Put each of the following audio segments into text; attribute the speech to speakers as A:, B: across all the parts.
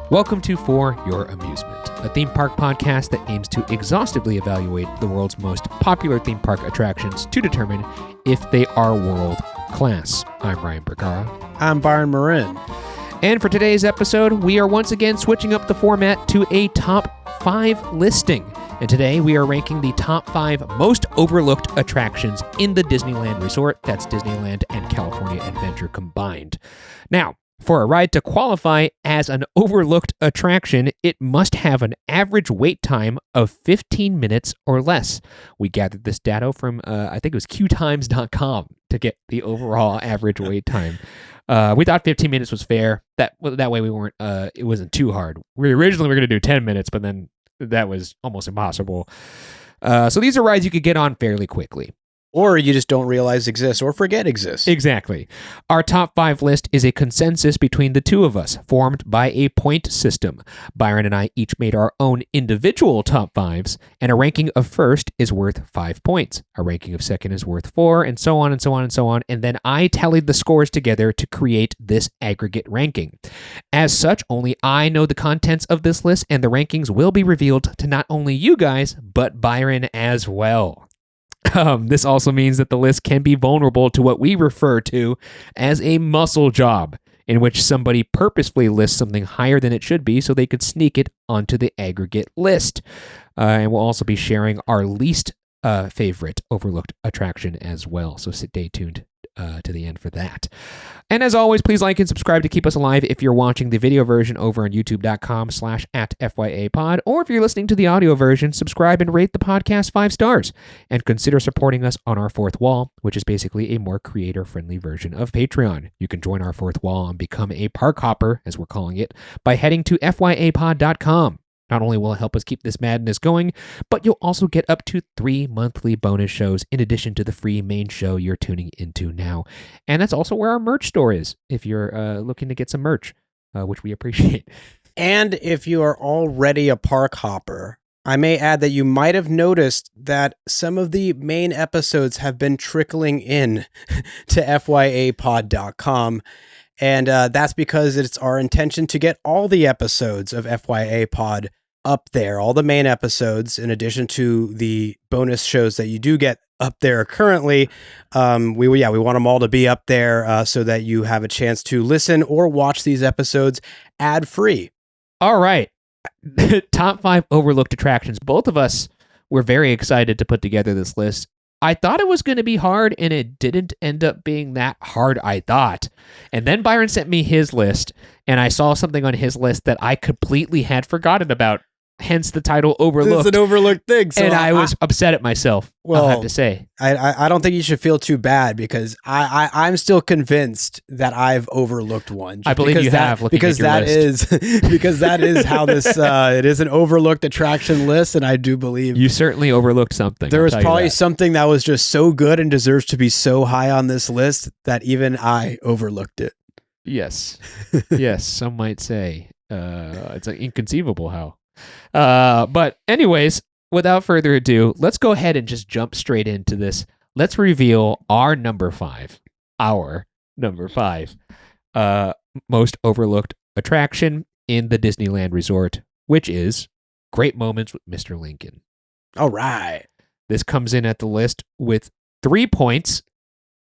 A: Welcome to For Your Amusement, a theme park podcast that aims to exhaustively evaluate the world's most popular theme park attractions to determine if they are world class. I'm Ryan Bergara.
B: I'm Byron Marin.
A: And for today's episode, we are once again switching up the format to a top 5 listing. And today we are ranking the top 5 most overlooked attractions in the Disneyland Resort. That's Disneyland and California Adventure combined. Now, for a ride to qualify as an overlooked attraction, it must have an average wait time of 15 minutes or less. We gathered this data from, I think it was qtimes.com to get the overall average wait time. We thought 15 minutes was fair. That way we weren't, it wasn't too hard. We originally were going to do 10 minutes, but then that was almost impossible. So these are rides you could get on fairly quickly.
B: Or you just don't realize exists or forget exists.
A: Exactly. Our top 5 list is a consensus between the two of us, formed by a point system. Byron and I each made our own individual top 5s, and a ranking of first is worth 5 points. A ranking of second is worth 4, and so on and so on and so on. And then I tallied the scores together to create this aggregate ranking. As such, only I know the contents of this list, and the rankings will be revealed to not only you guys, but Byron as well. This also means that the list can be vulnerable to what we refer to as a muscle job, in which somebody purposefully lists something higher than it should be so they could sneak it onto the aggregate list. And we'll also be sharing our least favorite overlooked attraction as well, so stay tuned to the end for that. And as always, please like and subscribe to keep us alive if you're watching the video version over on youtube.com/@FYApod, or if you're listening to the audio version, subscribe and rate the podcast 5 stars, and consider supporting us on our fourth wall, which is basically a more creator-friendly version of Patreon. You can join our fourth wall and become a park hopper, as we're calling it, by heading to FYApod.com. Not only will it help us keep this madness going, but you'll also get up to 3 monthly bonus shows in addition to the free main show you're tuning into now. And that's also where our merch store is, if you're looking to get some merch, which we appreciate.
B: And if you are already a park hopper, I may add that you might have noticed that some of the main episodes have been trickling in to FYApod.com. And that's because it's our intention to get all the episodes of FYA Pod up there, all the main episodes, in addition to the bonus shows that you do get up there currently. We want them all to be up there so that you have a chance to listen or watch these episodes ad-free.
A: All right. Top 5 overlooked attractions. Both of us were very excited to put together this list. I thought it was going to be hard, and it didn't end up being that hard, I thought. And then Byron sent me his list, and I saw something on his list that I completely had forgotten about, hence the title Overlooked.
B: It's an overlooked thing. So
A: and I was upset at myself, I'll have to say.
B: I don't think you should feel too bad, because I'm still convinced that I've overlooked one.
A: I believe you have, looking
B: because
A: at your list.
B: Because that is how this, it is an overlooked attraction list, and I do believe
A: you certainly overlooked something.
B: There was probably something that was just so good and deserves to be so high on this list that even I overlooked it.
A: Yes. Yes, some might say. It's inconceivable how. But anyways, without further ado, let's go ahead and just jump straight into this. Let's reveal our number 5. Most overlooked attraction in the Disneyland Resort, which is Great Moments with Mr. Lincoln.
B: All right.
A: This comes in at the list with 3 points.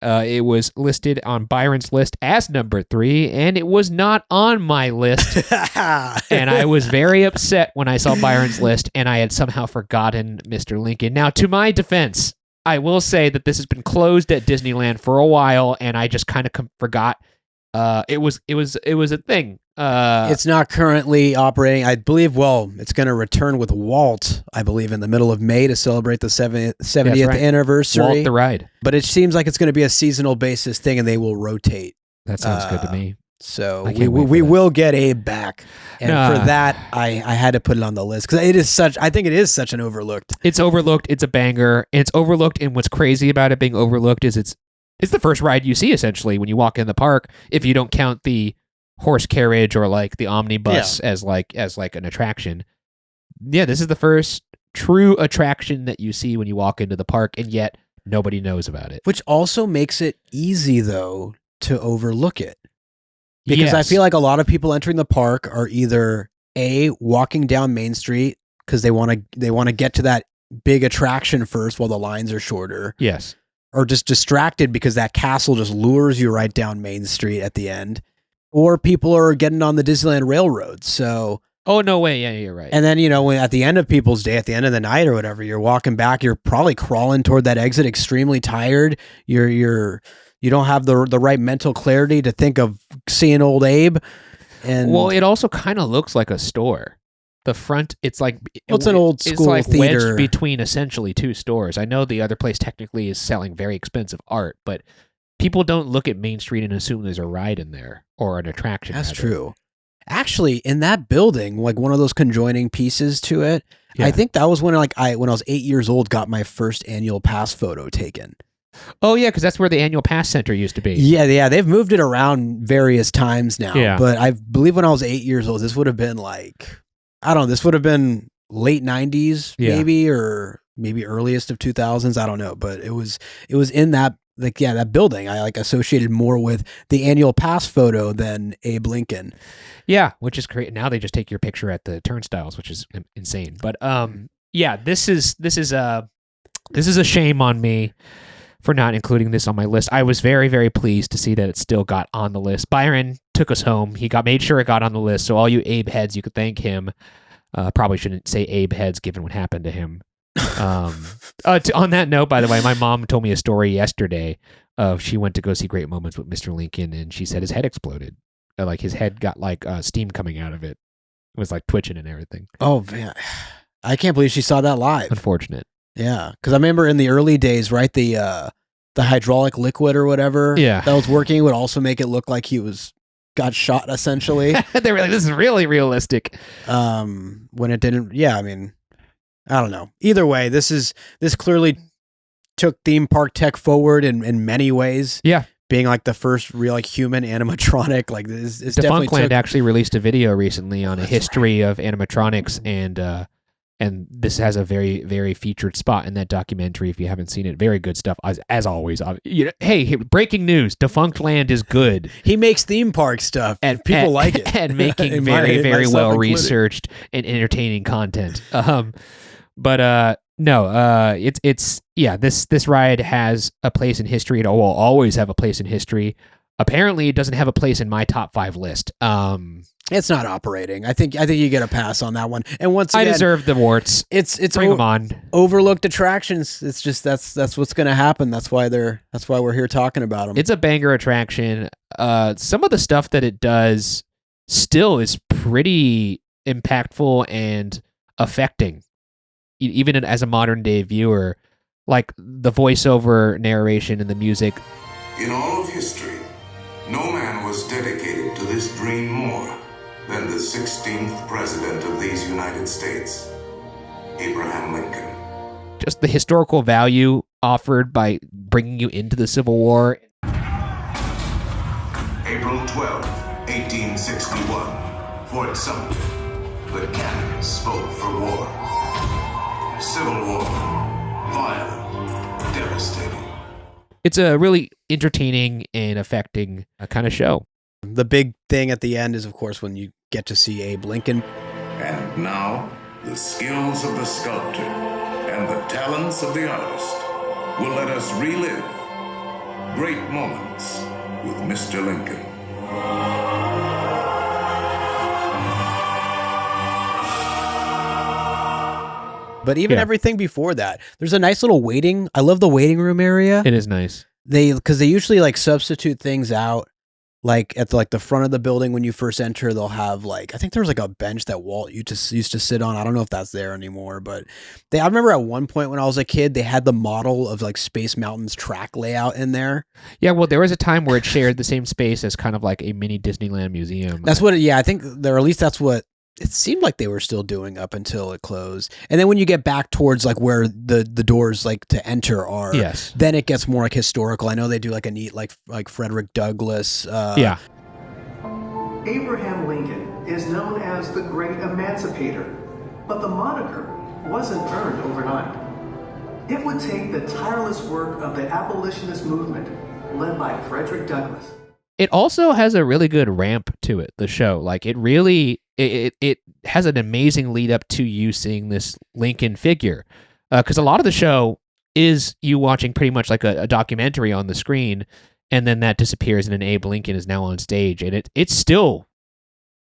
A: It was listed on Byron's list as number 3, and it was not on my list. And I was very upset when I saw Byron's list, and I had somehow forgotten Mr. Lincoln. Now, to my defense, I will say that this has been closed at Disneyland for a while, and I just kind of forgot. It was a thing.
B: It's not currently operating. I believe, it's going to return with Walt, I believe, in the middle of May to celebrate the 70th anniversary.
A: Walt the ride.
B: But it seems like it's going to be a seasonal basis thing, and they will rotate.
A: That sounds good to me.
B: So we will get Abe back. And for that, I had to put it on the list, because I think it is such an overlooked.
A: It's overlooked. It's a banger. It's overlooked. And what's crazy about it being overlooked is it's the first ride you see, essentially, when you walk in the park, if you don't count the horse carriage or like the omnibus as like an attraction. Yeah, this is the first true attraction that you see when you walk into the park, and yet nobody knows about it.
B: Which also makes it easy, though, to overlook it. Because I feel like a lot of people entering the park are either A, walking down Main Street because they want to get to that big attraction first while the lines are shorter.
A: Yes.
B: Or just distracted because that castle just lures you right down Main Street at the end. Or people are getting on the Disneyland Railroad. So
A: oh, no way. Yeah, you're right.
B: and then, when at the end of people's day, at the end of the night or whatever, you're walking back, you're probably crawling toward that exit extremely tired. You don't have the right mental clarity to think of seeing old Abe. And
A: well, it also kind of looks like a store. The front, it's like
B: it's an old school
A: it's like
B: theater
A: wedged between essentially two stores. I know the other place technically is selling very expensive art, but people don't look at Main Street and assume there's a ride in there or an attraction.
B: That's true. Actually, in that building, like one of those conjoining pieces to it, I think that was when I was 8 years old, got my first annual pass photo taken.
A: Oh yeah, because that's where the annual pass center used to be.
B: Yeah, they've moved it around various times now.
A: Yeah.
B: But I believe when I was 8 years old, this would have been like, I don't know, this would have been late 90s maybe, or maybe earliest of 2000s. I don't know, but it was in that that building. I associated more with the annual pass photo than Abe Lincoln.
A: Yeah, which is great. Now they just take your picture at the turnstiles, which is insane. But yeah, this is a shame on me for not including this on my list. I was very, very pleased to see that it still got on the list. Byron took us home. He made sure it got on the list. So all you Abe heads, you could thank him. Probably shouldn't say Abe heads given what happened to him. On that note, by the way, my mom told me a story yesterday of she went to go see Great Moments with Mr. Lincoln, and she said his head exploded. Like his head got steam coming out of it. It was like twitching and everything.
B: Oh man, I can't believe she saw that live.
A: Unfortunate.
B: Yeah, because I remember in the early days, right, the hydraulic liquid or whatever that was working would also make it look like he got shot essentially.
A: They were like, this is really realistic.
B: When it didn't. Yeah, I mean, I don't know. Either way, this clearly took theme park tech forward in many ways. Yeah. Being like the first real human animatronic, like this is definitely
A: Defunctland actually released a video recently on a history of animatronics, and this has a very, very featured spot in that documentary. If you haven't seen it, very good stuff as always. Hey, breaking news: Defunctland is good.
B: He makes theme park stuff, and people like it,
A: and making very well researched and entertaining content. No, this ride has a place in history. It will always have a place in history. Apparently, it doesn't have a place in my top 5 list.
B: It's not operating. I think you get a pass on that one. And once again,
A: I deserve the warts.
B: It's
A: bring them on.
B: Overlooked attractions. It's just that's what's going to happen. That's why we're here talking about them.
A: It's a banger attraction. Some of the stuff that it does still is pretty impactful and affecting. Even as a modern day viewer, like the voiceover narration and the music.
C: In all of history, no man was dedicated to this dream more than the 16th president of these United States, Abraham Lincoln.
A: Just the historical value offered by bringing you into the Civil War.
C: April 12, 1861, Fort Sumter. The cannon spoke for war. Civil War, violent, devastating.
A: It's a really entertaining and affecting kind of show.
B: The big thing at the end is, of course, when you get to see Abe Lincoln.
C: And now, the skills of the sculptor and the talents of the artist will let us relive great moments with Mr. Lincoln.
B: But even everything before that, there's a nice little waiting. I love the waiting room area.
A: It is nice.
B: Because they usually substitute things out, like at the front of the building when you first enter. They'll have I think there's a bench that Walt used to sit on. I don't know if that's there anymore, but I remember at one point when I was a kid, they had the model of Space Mountain's track layout in there.
A: Yeah, well, there was a time where it shared the same space as kind of like a mini Disneyland museum.
B: That's what. I think or at least that's what it seemed like they were still doing up until it closed. And then when you get back towards where the doors to enter are, then it gets more historical. I know they do a neat like Frederick Douglass.
D: Abraham Lincoln is known as the Great Emancipator, but the moniker wasn't earned overnight. It would take the tireless work of the abolitionist movement led by Frederick Douglass.
A: It also has a really good ramp to it, the show. Like it really, it has an amazing lead up to you seeing this Lincoln figure. Because a lot of the show is you watching pretty much like a documentary on the screen, and then that disappears and an Abe Lincoln is now on stage. And it's still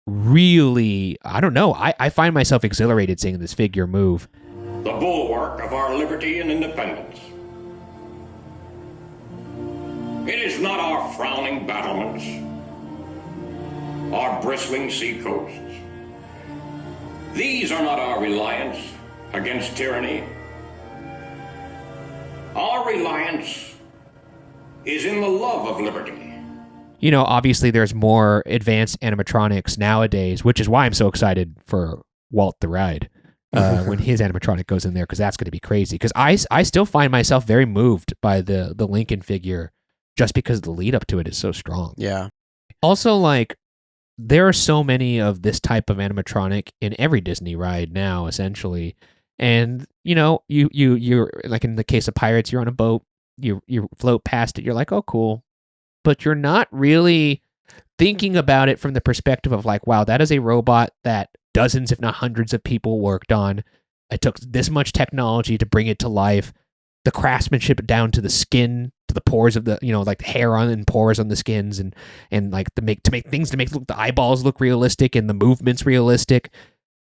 A: really, I don't know, I find myself exhilarated seeing this figure move.
E: The bulwark of our liberty and independence. It is not our frowning battlements, our bristling sea coasts. These are not our reliance against tyranny. Our reliance is in the love of liberty.
A: You know, obviously there's more advanced animatronics nowadays, which is why I'm so excited for Walt the Ride when his animatronic goes in there, because that's going to be crazy. Because I still find myself very moved by the Lincoln figure, just because the lead up to it is so strong.
B: Yeah.
A: Also, like, there are so many of this type of animatronic in every Disney ride now, essentially. And, you know, you're like in the case of Pirates, you're on a boat, you float past it, you're like, oh, cool. But you're not really thinking about it from the perspective of like, wow, that is a robot that dozens, if not hundreds of people worked on. It took this much technology to bring it to life. The craftsmanship down to the skin, to the pores of the, you know, like the hair on and pores on the skins, and like to make the eyeballs look realistic and the movements realistic.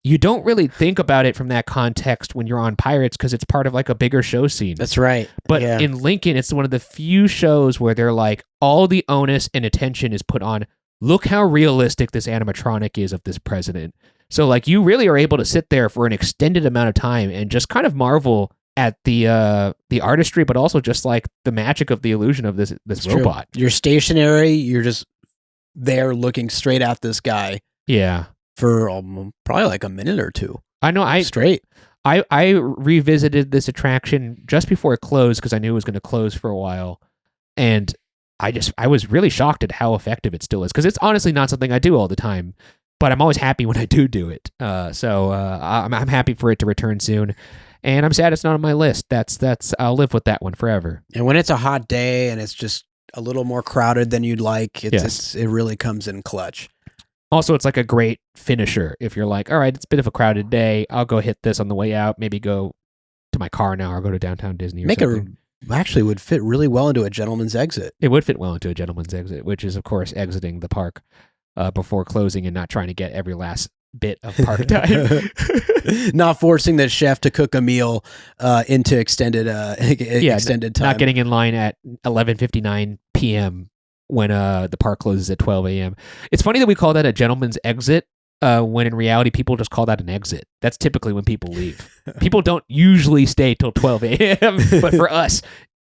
A: You don't really think about it from that context when you're on Pirates, because it's part of like a bigger show scene.
B: That's right.
A: But
B: yeah.
A: in Lincoln, it's one of the few shows where they're like, all the onus and attention is put on, look how realistic this animatronic is of this president. So like you really are able to sit there for an extended amount of time and just kind of marvel at the artistry, but also just like the magic of the illusion of this robot.
B: True. You're stationary. You're just there looking straight at this guy.
A: Yeah.
B: For probably like a minute or two.
A: I know.
B: Straight.
A: I revisited this attraction just before it closed because I knew it was going to close for a while, and I was really shocked at how effective it still is, because it's honestly not something I do all the time, but I'm always happy when I do it. So I'm happy for it to return soon. And I'm sad it's not on my list. That's I'll live with that one forever.
B: And when it's a hot day and it's just a little more crowded than you'd like, it really comes in clutch.
A: Also, it's like a great finisher. If you're like, all right, it's a bit of a crowded day, I'll go hit this on the way out. Maybe go to my car now or go to downtown Disney or something.
B: Actually would fit really well into a gentleman's exit.
A: It would fit well into a gentleman's exit, which is, of course, exiting the park before closing and not trying to get every last bit of park time.
B: Not forcing the chef to cook a meal into extended time.
A: Not getting in line at 11:59 p.m. when the park closes at 12 a.m. It's funny that we call that a gentleman's exit when in reality people just call that an exit. That's typically when people leave. People don't usually stay till 12 a.m. But for us,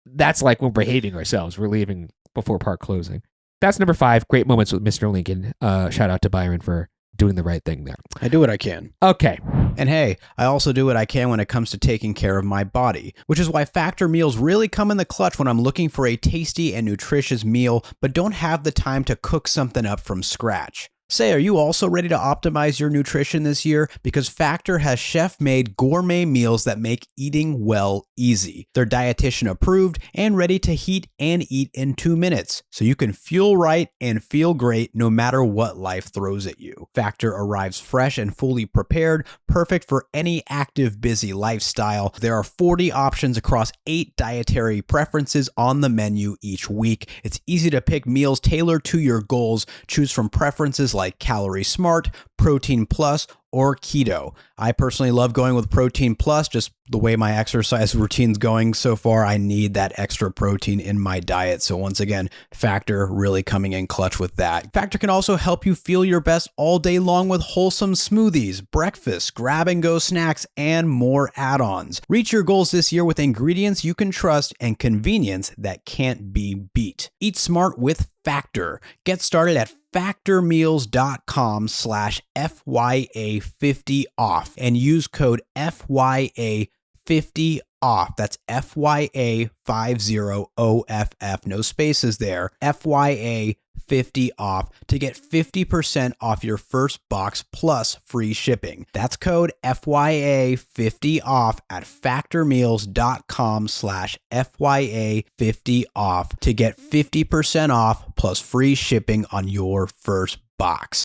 A: that's like we're behaving ourselves. We're leaving before park closing. That's number 5. Great moments with Mr. Lincoln. Shout out to Byron for doing the right thing there.
B: I do what I can.
A: Okay.
B: And hey, I also do what I can when it comes to taking care of my body, which is why Factor meals really come in the clutch when I'm looking for a tasty and nutritious meal, but don't have the time to cook something up from scratch. Say, are you also ready to optimize your nutrition this year? Because Factor has chef-made gourmet meals that make eating well easy. They're dietitian approved and ready to heat and eat in 2 minutes, so you can fuel right and feel great no matter what life throws at you. Factor arrives fresh and fully prepared, perfect for any active, busy lifestyle. There are 40 options across 8 dietary preferences on the menu each week. It's easy to pick meals tailored to your goals. Choose from preferences like Calorie Smart, Protein Plus, or Keto. I personally love going with Protein Plus, just the way my exercise routine's going so far. I need that extra protein in my diet. So once again, Factor really coming in clutch with that. Factor can also help you feel your best all day long with wholesome smoothies, breakfast, grab-and-go snacks, and more add-ons. Reach your goals this year with ingredients you can trust and convenience that can't be beat. Eat smart with Factor. Get started at factormeals.com/FYA50 off and use code FYA50 50 off. That's FYA50OFF. No spaces there. FYA50 off to get 50% off your first box plus free shipping. That's code FYA50 off at factormeals.com/FYA50 off to get 50% off plus free shipping on your first box.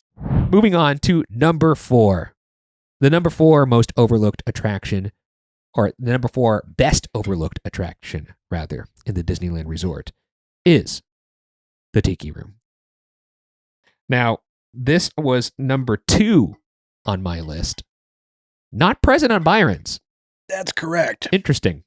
A: Moving on to number 4. The number 4 most overlooked attraction, or the number 4 best overlooked attraction, rather, in the Disneyland Resort is the Tiki Room. Now, this was number 2 on my list, not present on Byron's.
B: That's correct.
A: Interesting.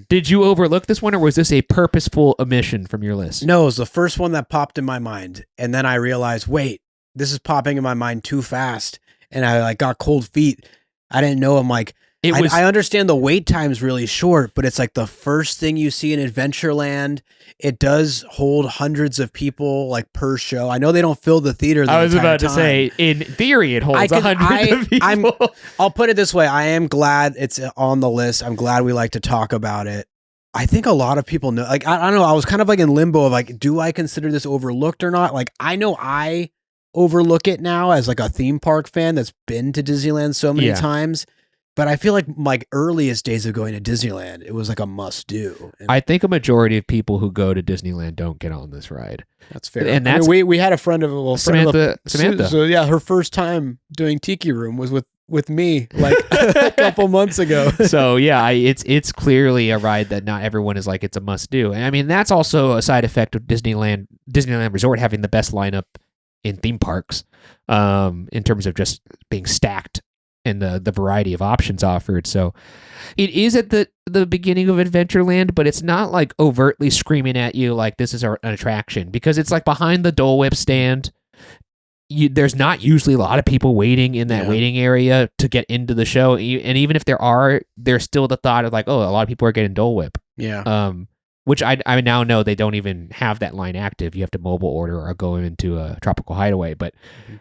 A: Did you overlook this one, or was this a purposeful omission from your list?
B: No, it was the first one that popped in my mind. And then I realized, wait, this is popping in my mind too fast. And I got cold feet. I didn't know. I'm like, I understand the wait time's really short, but it's like the first thing you see in Adventureland. It does hold hundreds of people like per show. I know they don't fill the theater. I was about to say,
A: in theory, it holds 100 of people.
B: I'll put it this way. I am glad it's on the list. I'm glad we like to talk about it. I think a lot of people know, like, I don't know. I was kind of like in limbo of like, do I consider this overlooked or not? Like, I know I overlook it now as like a theme park fan that's been to Disneyland so many times. But I feel like my earliest days of going to Disneyland, it was like a must do. And
A: I think a majority of people who go to Disneyland don't get on this ride.
B: That's fair. And that's,
A: we
B: had a friend of
A: Samantha.
B: So yeah, her first time doing Tiki Room was with me like a couple months ago.
A: So yeah, it's clearly a ride that not everyone is like it's a must do. And I mean, that's also a side effect of Disneyland Resort having the best lineup in theme parks, in terms of just being stacked and the variety of options offered. So it is at the beginning of Adventureland, but it's not like overtly screaming at you like this is an attraction, because it's like behind the Dole Whip stand. There's not usually a lot of people waiting in that waiting area to get into the show. And even if there are, there's still the thought of like, oh, a lot of people are getting Dole Whip.
B: Yeah.
A: Which I now know they don't even have that line active. You have to mobile order or go into a Tropical Hideaway. But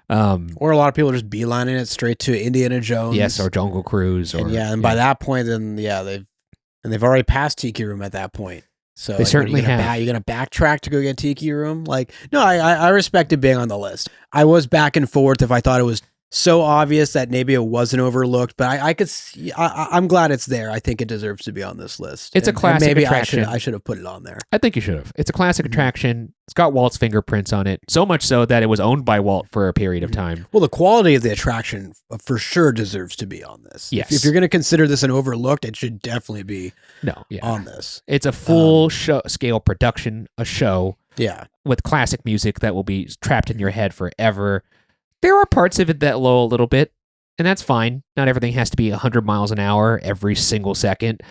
B: or a lot of people are just beelining it straight to Indiana Jones.
A: Yes, or Jungle Cruise. Or,
B: and by that point, then they've already passed Tiki Room at that point. So
A: they certainly have.
B: You're going to backtrack to go get Tiki Room? Like, no, I respect it being on the list. I was back and forth if I thought it was so obvious that maybe it wasn't overlooked, but I could see, I'm glad it's there. I think it deserves to be on this list.
A: It's a classic attraction.
B: I should have put it on there.
A: I think you should have. It's a classic attraction. It's got Walt's fingerprints on it, so much so that it was owned by Walt for a period of time.
B: Well, the quality of the attraction for sure deserves to be on this.
A: Yes.
B: If you're going to consider this an overlooked, it should definitely be on this.
A: It's a full scale production, a show with classic music that will be trapped in your head forever. There are parts of it that lull a little bit, and that's fine. Not everything has to be 100 miles an hour every single second.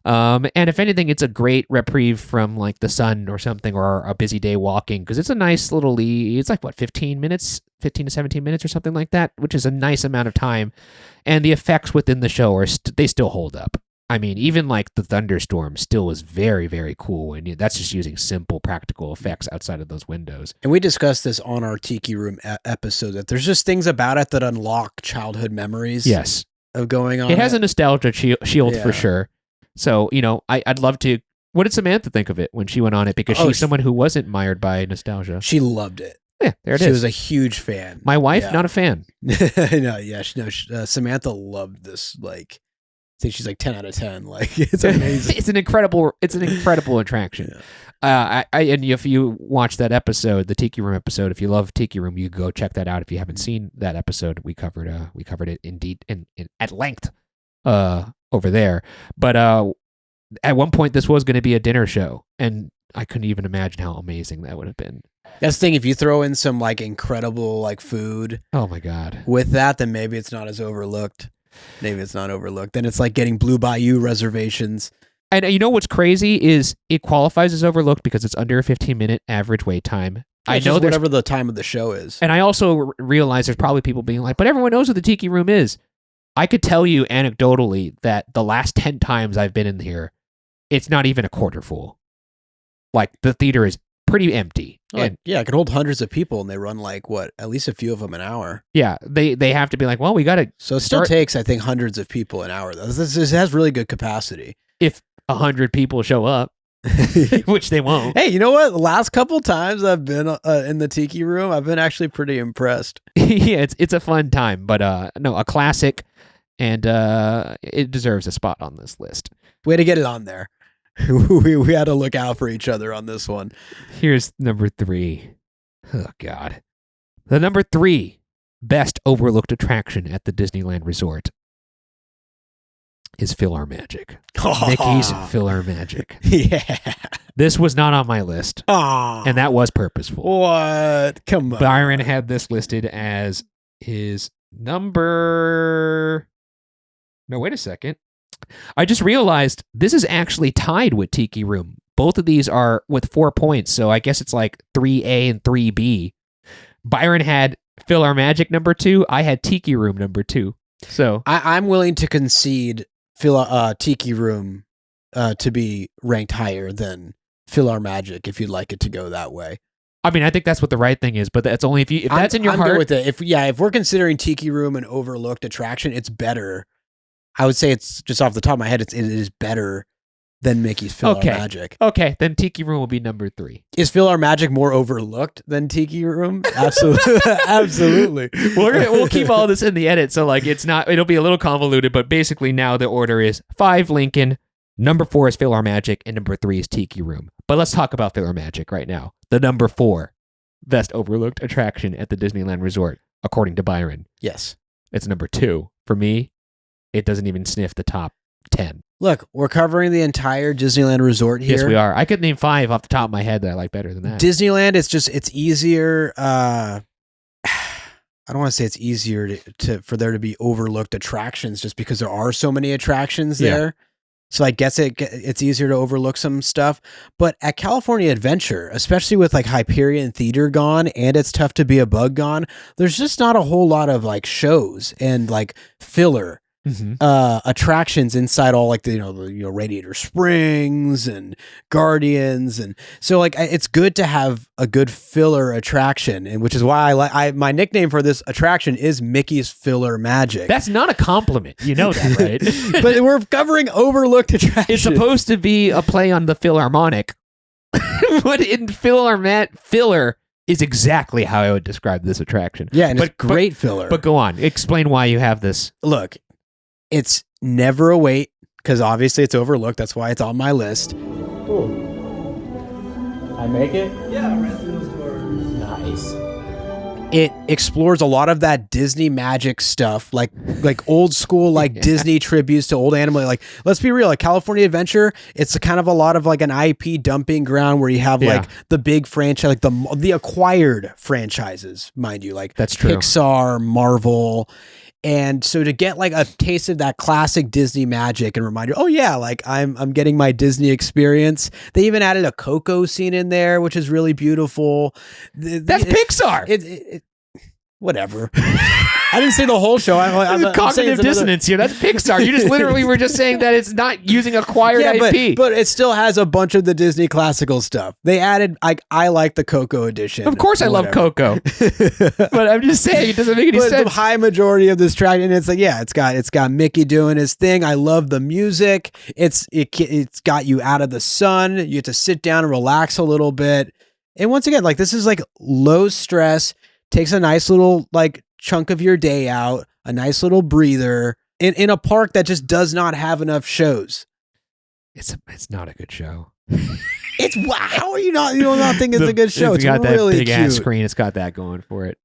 A: And if anything, it's a great reprieve from like the sun or something, or a busy day walking, because it's a nice little it's like 15 to 17 minutes or something like that, which is a nice amount of time. And the effects within the show they still hold up. I mean, even like the thunderstorm still was very, very cool. And that's just using simple practical effects outside of those windows.
B: And we discussed this on our Tiki Room episode, that there's just things about it that unlock childhood memories.
A: Yes.
B: Of going on.
A: It has a nostalgia shield for sure. So, I'd love to. What did Samantha think of it when she went on it? Because she's someone who wasn't mired by nostalgia.
B: She loved it.
A: Yeah, there it is.
B: She was a huge fan.
A: My wife, not a fan.
B: Samantha loved this, like, I think she's like 10 out of 10. Like, it's amazing.
A: It's an incredible attraction. Yeah. And if you watch that episode, the Tiki Room episode, if you love Tiki Room, you go check that out. If you haven't seen that episode, we covered it indeed at length over there. But at one point, this was going to be a dinner show, and I couldn't even imagine how amazing that would have been.
B: That's the thing. If you throw in some like incredible like food,
A: oh my god,
B: with that, then maybe it's not as overlooked. Maybe it's not overlooked. Then it's like getting Blue Bayou reservations.
A: And you know what's crazy is it qualifies as overlooked because it's under a 15-minute average wait time.
B: I know whatever the time of the show is.
A: And I also realize there's probably people being like, but everyone knows what the Tiki Room is. I could tell you anecdotally that the last 10 times I've been in here, it's not even a quarter full. Like, the theater is pretty empty.
B: Like,
A: And
B: yeah, it can hold hundreds of people, and they run like what, at least a few of them an hour.
A: yeah, they have to be like, well, we got to.
B: So it still takes, I think, hundreds of people an hour. This has really good capacity.
A: If 100 people show up, which they won't.
B: Hey, you know what? The last couple times I've been in the Tiki Room, I've been actually pretty impressed.
A: Yeah, it's a fun time, but no, a classic, and it deserves a spot on this list.
B: Way to get it on there. we had to look out for each other on this one.
A: Here's number 3. Oh, God. The number 3 best overlooked attraction at the Disneyland Resort is PhilharMagic. Mickey's PhilharMagic.
B: Yeah.
A: This was not on my list,
B: Aw.
A: and that was purposeful.
B: What? Come on.
A: Byron had this listed as his number... No, wait a second. I just realized this is actually tied with Tiki Room. Both of these are with 4 points, so I guess it's like 3A and 3B. Byron had PhilharMagic number 2. I had Tiki Room number 2. So
B: I'm willing to concede Tiki Room to be ranked higher than PhilharMagic if you'd like it to go that way.
A: I mean, I think that's what the right thing is, but that's only if that's in your
B: I'm
A: heart.
B: good with it. If we're considering Tiki Room an overlooked attraction, it's better. I would say it's just off the top of my head. It is better than Mickey's PhilharMagic.
A: Okay, then Tiki Room will be number 3.
B: Is PhilharMagic more overlooked than Tiki Room? Absolutely, absolutely.
A: We'll keep all this in the edit, so like it'll be a little convoluted, but basically now the order is 5 Lincoln, number 4 is PhilharMagic, and number 3 is Tiki Room. But let's talk about PhilharMagic right now. The number 4 best overlooked attraction at the Disneyland Resort, according to Byron.
B: Yes,
A: it's number 2 for me. It doesn't even sniff the top 10.
B: Look, we're covering the entire Disneyland Resort here.
A: Yes, we are. I could name 5 off the top of my head that I like better than that.
B: Disneyland, it's easier. I don't want to say it's easier for there to be overlooked attractions just because there are so many attractions there. So I guess it's easier to overlook some stuff. But at California Adventure, especially with like Hyperion Theater gone and It's Tough to Be a Bug gone, there's just not a whole lot of like shows and like filler attractions inside all like the Radiator Springs and Guardians, and so like it's good to have a good filler attraction, and which is why my nickname for this attraction is Mickey's PhilharMagic.
A: That's not a compliment, you know that, right?
B: But we're covering overlooked attractions.
A: It's supposed to be a play on the Philharmonic, but in filler is exactly how I would describe this attraction.
B: Yeah, and it's great filler.
A: But go on, explain why you have this.
B: Look. It's never a wait, because obviously it's overlooked. That's why it's on my list.
F: Cool. I make it? Yeah, right through those doors. Nice.
B: It explores a lot of that Disney magic stuff, like old school, like Disney tributes to old animal. Like, let's be real, like California Adventure, it's a kind of a lot of like an IP dumping ground where you have like the big franchise, like the acquired franchises, mind you, like
A: that's true.
B: Pixar, Marvel. And so to get like a taste of that classic Disney magic and remind you, oh yeah, like I'm getting my Disney experience. They even added a Coco scene in there, which is really beautiful.
A: That's Pixar.
B: Whatever. I didn't say the whole show. I'm
A: cognitive dissonance here. That's Pixar. You just literally were just saying that it's not using acquired IP.
B: But it still has a bunch of the Disney classical stuff. They added, I like the Coco edition.
A: Of course I love Coco. But I'm just saying it doesn't make any sense.
B: The high majority of this track, and it's like, yeah, it's got Mickey doing his thing. I love the music. It's got you out of the sun. You get to sit down and relax a little bit. And once again, like this is like low stress. Takes a nice little like chunk of your day out, a nice little breather in a park that just does not have enough shows.
A: It's not a good show.
B: How are you not? You don't think it's a good show?
A: It's got
B: really
A: that big
B: cute.
A: ass screen. It's got that going for it.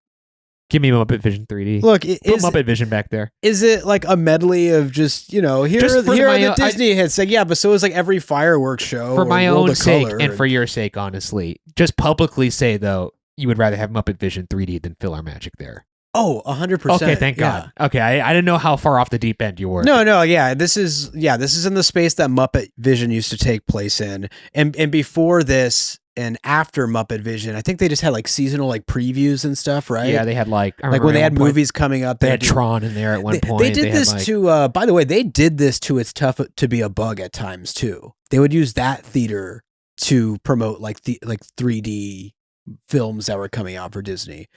A: Give me Muppet Vision 3D.
B: Look,
A: put Muppet Vision back there.
B: Is it like a medley of just here are the Disney hits? Like but so is like every fireworks show.
A: For my own sake and for your sake, honestly, just publicly say though, you would rather have Muppet Vision 3D than PhilharMagic there.
B: Oh, 100%.
A: Okay, thank God. Okay, I didn't know how far off the deep end you were.
B: No, yeah. This is in the space that Muppet Vision used to take place in. And before this and after Muppet Vision, I think they just had like seasonal like previews and stuff, right?
A: Yeah, they had like
B: when they had movies coming up.
A: They had Tron in there at one point.
B: They did this to, by the way, they did this to It's Tough to Be a Bug at times too. They would use that theater to promote like 3D films that were coming out for Disney.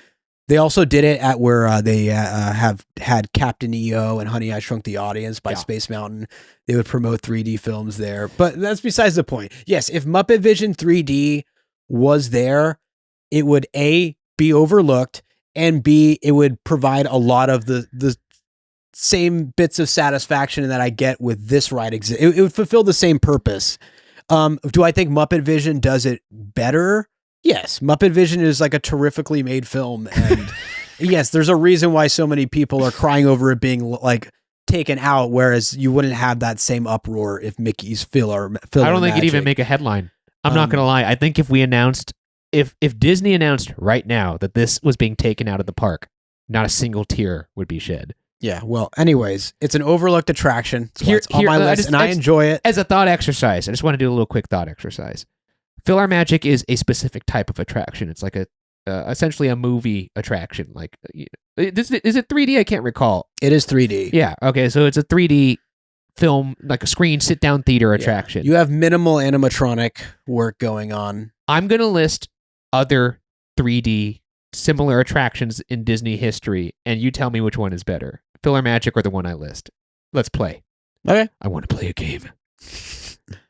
B: They also did it at where they have had Captain EO and Honey, I Shrunk the Audience by Space Mountain. They would promote 3D films there, but that's besides the point. Yes, if Muppet Vision 3D was there, it would A, be overlooked, and B, it would provide a lot of the same bits of satisfaction that I get with this ride. It would fulfill the same purpose. Do I think Muppet Vision does it better? Yes, Muppet Vision is like a terrifically made film, and yes, there's a reason why so many people are crying over it being like taken out, whereas you wouldn't have that same uproar if Mickey's PhilharMagic.
A: I don't think it'd even make a headline. I'm not gonna lie. I think if we announced, if Disney announced right now that this was being taken out of the park, not a single tear would be shed.
B: Yeah, well, anyways, it's an overlooked attraction. It's on my list, and I enjoy it.
A: As a thought exercise, I just want to do a little quick thought exercise. PhilharMagic is a specific type of attraction. It's like essentially a movie attraction. Like, is it 3D? I can't recall.
B: It is 3D.
A: Yeah. Okay. So it's a 3D film, like a screen sit-down theater attraction.
B: You have minimal animatronic work going on.
A: I'm going to list other 3D similar attractions in Disney history, and you tell me which one is better, PhilharMagic or the one I list. Let's play.
B: Okay.
A: I want to play a game.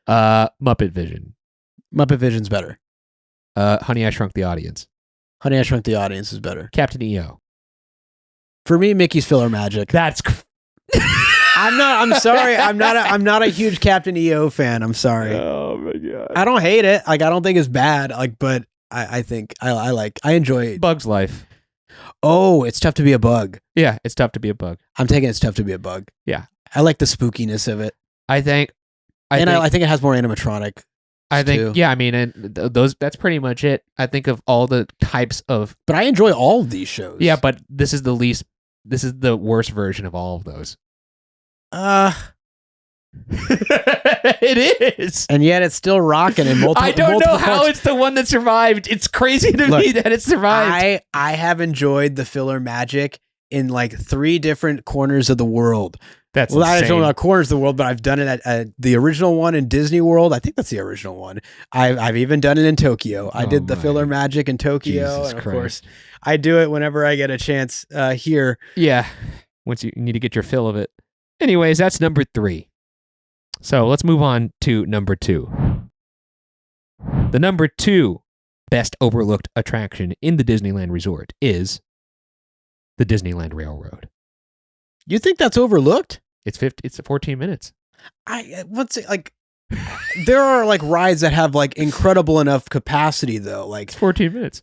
A: Muppet Vision.
B: Muppet Vision's better.
A: Honey, I Shrunk the Audience.
B: Honey, I Shrunk the Audience is better.
A: Captain EO.
B: For me, Mickey's PhilharMagic.
A: That's.
B: I'm sorry. I'm not a huge Captain EO fan. I'm sorry.
A: Oh my god.
B: I don't hate it. Like, I don't think it's bad. Like, but I think I enjoy it.
A: Bug's Life.
B: Oh, it's tough to be a bug.
A: Yeah, it's tough to be a bug.
B: I'm taking it's tough to be a bug.
A: Yeah.
B: I like the spookiness of it.
A: I think
B: I think it has more animatronic.
A: I think,
B: too.
A: yeah, I mean, and that's pretty much it. I think of all the types of.
B: But I enjoy all of these shows.
A: Yeah, but this is the worst version of all of those. It is.
B: And yet it's still rocking in multiple.
A: I don't know how
B: parts.
A: it's the one that survived. It's crazy to me that it survived.
B: I have enjoyed the PhilharMagic in like 3 different corners of the world.
A: That's
B: I
A: insane.
B: don't know corners of the world, but I've done it at the original one in Disney World. I think that's the original one. I've even done it in Tokyo. I did the PhilharMagic in Tokyo,
A: Jesus
B: and of
A: Christ.
B: course, I do it whenever I get a chance here.
A: Yeah, once you need to get your fill of it. Anyways, that's number 3. So let's move on to number 2. The number 2 best overlooked attraction in the Disneyland Resort is the Disneyland Railroad.
B: You think that's overlooked?
A: It's 14 minutes.
B: There are like rides that have like incredible enough capacity though. Like
A: It's 14 minutes.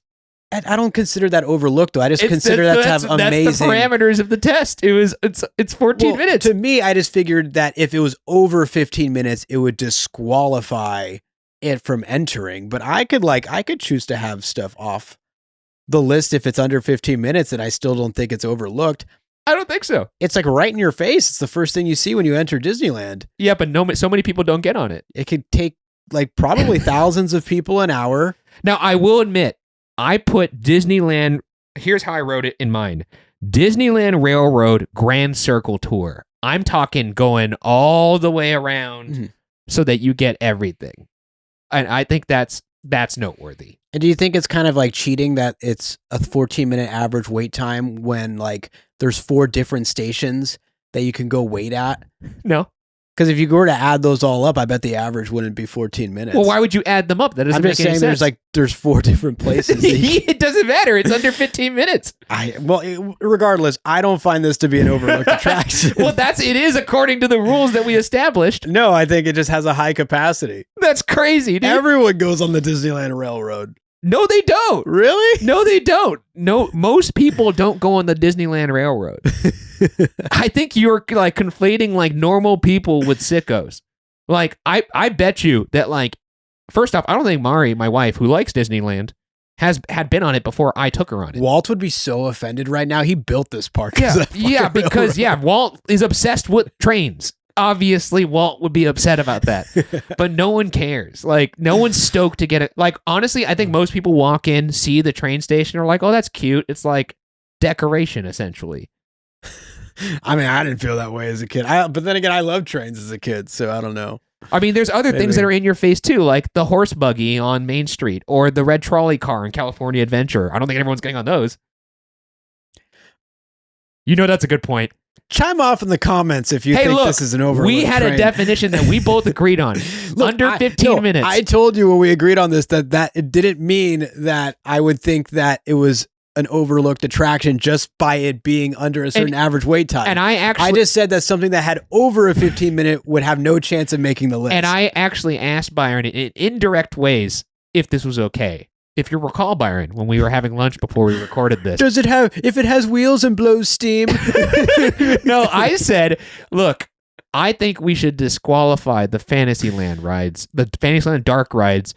B: I don't consider that overlooked though. I just consider that to have amazing.
A: That's the parameters of the test. It's 14 minutes.
B: To me, I just figured that if it was over 15 minutes, it would disqualify it from entering. But I could choose to have stuff off the list if it's under 15 minutes, and I still don't think it's overlooked.
A: I don't think so.
B: It's like right in your face. It's the first thing you see when you enter Disneyland.
A: Yeah, but so many people don't get on it.
B: It could take like probably thousands of people an hour.
A: Now, I will admit, I put Disneyland, here's how I wrote it in mine. Disneyland Railroad Grand Circle Tour. I'm talking going all the way around so that you get everything. And I think that's noteworthy.
B: And do you think it's kind of like cheating that it's a 14-minute average wait time when like there's 4 different stations that you can go wait at?
A: No.
B: Because if you were to add those all up, I bet the average wouldn't be 14 minutes.
A: Well, why would you add them up? That doesn't make any sense.
B: I'm just saying there's 4 different places.
A: It doesn't matter. It's under 15 minutes.
B: Regardless, I don't find this to be an overlooked attraction.
A: Well, it is according to the rules that we established.
B: No, I think it just has a high capacity.
A: That's crazy, dude.
B: Everyone goes on the Disneyland Railroad.
A: No, they don't.
B: Really?
A: No, they don't. No, most people don't go on the Disneyland Railroad. I think you're like conflating like normal people with sickos. Like I bet you that like first off, I don't think Mari, my wife, who likes Disneyland, had been on it before I took her on it.
B: Walt would be so offended right now. He built this park.
A: Yeah, because Walt is obsessed with trains. Obviously, Walt would be upset about that, but no one cares. Like, no one's stoked to get it. Like, honestly, I think most people walk in, see the train station, are like, "Oh, that's cute." It's like decoration, essentially.
B: I mean, I didn't feel that way as a kid. But then again, I loved trains as a kid, so I don't know.
A: I mean, there's other things that are in your face too, like the horse buggy on Main Street or the red trolley car in California Adventure. I don't think everyone's getting on those. You know, that's a good point.
B: Chime off in the comments if you think this is an overlooked
A: we had
B: train.
A: a definition that we both agreed on. Under 15 minutes.
B: I told you when we agreed on this that it didn't mean that I would think that it was an overlooked attraction just by it being under a certain average wait time.
A: And I
B: just said that something that had over a 15-minute would have no chance of making the list.
A: And I actually asked Byron in indirect ways if this was okay. If you recall, Byron, when we were having lunch before we recorded this.
B: If it has wheels and blows steam?
A: No, I said, look, I think we should disqualify the Fantasyland rides, the Fantasyland dark rides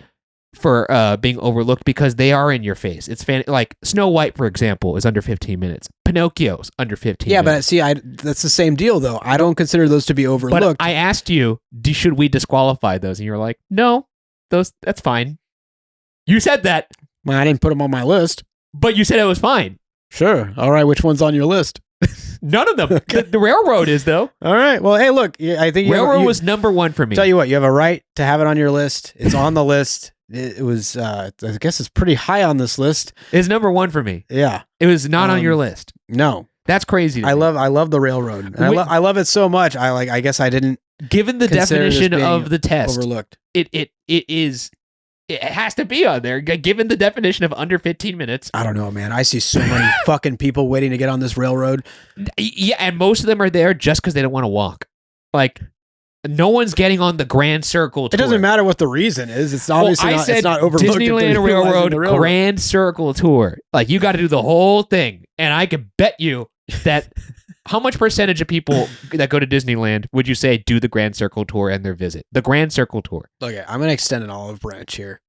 A: for being overlooked because they are in your face. It's like Snow White, for example, is under 15 minutes. Pinocchio's under 15 minutes.
B: Yeah, but see, that's the same deal, though. I don't consider those to be overlooked.
A: But I asked you, should we disqualify those? And you were like, no, that's fine. You said that.
B: Well, I didn't put them on my list.
A: But you said it was fine.
B: Sure. All right. Which one's on your list?
A: None of them. Okay. The railroad is, though.
B: All right. Well, hey, look. I think
A: railroad was number one for me.
B: Tell you what, you have a right to have it on your list. It's on the list. It was, I guess it's pretty high on this list.
A: It's number one for me.
B: Yeah.
A: It was not on your list.
B: No.
A: That's crazy.
B: I love the railroad. And I love it so much. I guess I didn't.
A: Given the definition of the test,
B: overlooked.
A: It has to be on there, given the definition of under 15 minutes.
B: I don't know, man. I see so many fucking people waiting to get on this railroad.
A: Yeah, and most of them are there just because they don't want to walk. Like, no one's getting on the Grand Circle tour.
B: It doesn't matter what the reason is. It's obviously it's not overlooked.
A: Disneyland Railroad Grand Circle Tour. Like, you got to do the whole thing. And I could bet you that how much percentage of people that go to Disneyland would you say do the Grand Circle Tour and their visit? The Grand Circle Tour.
B: Okay, I'm going to extend an olive branch here.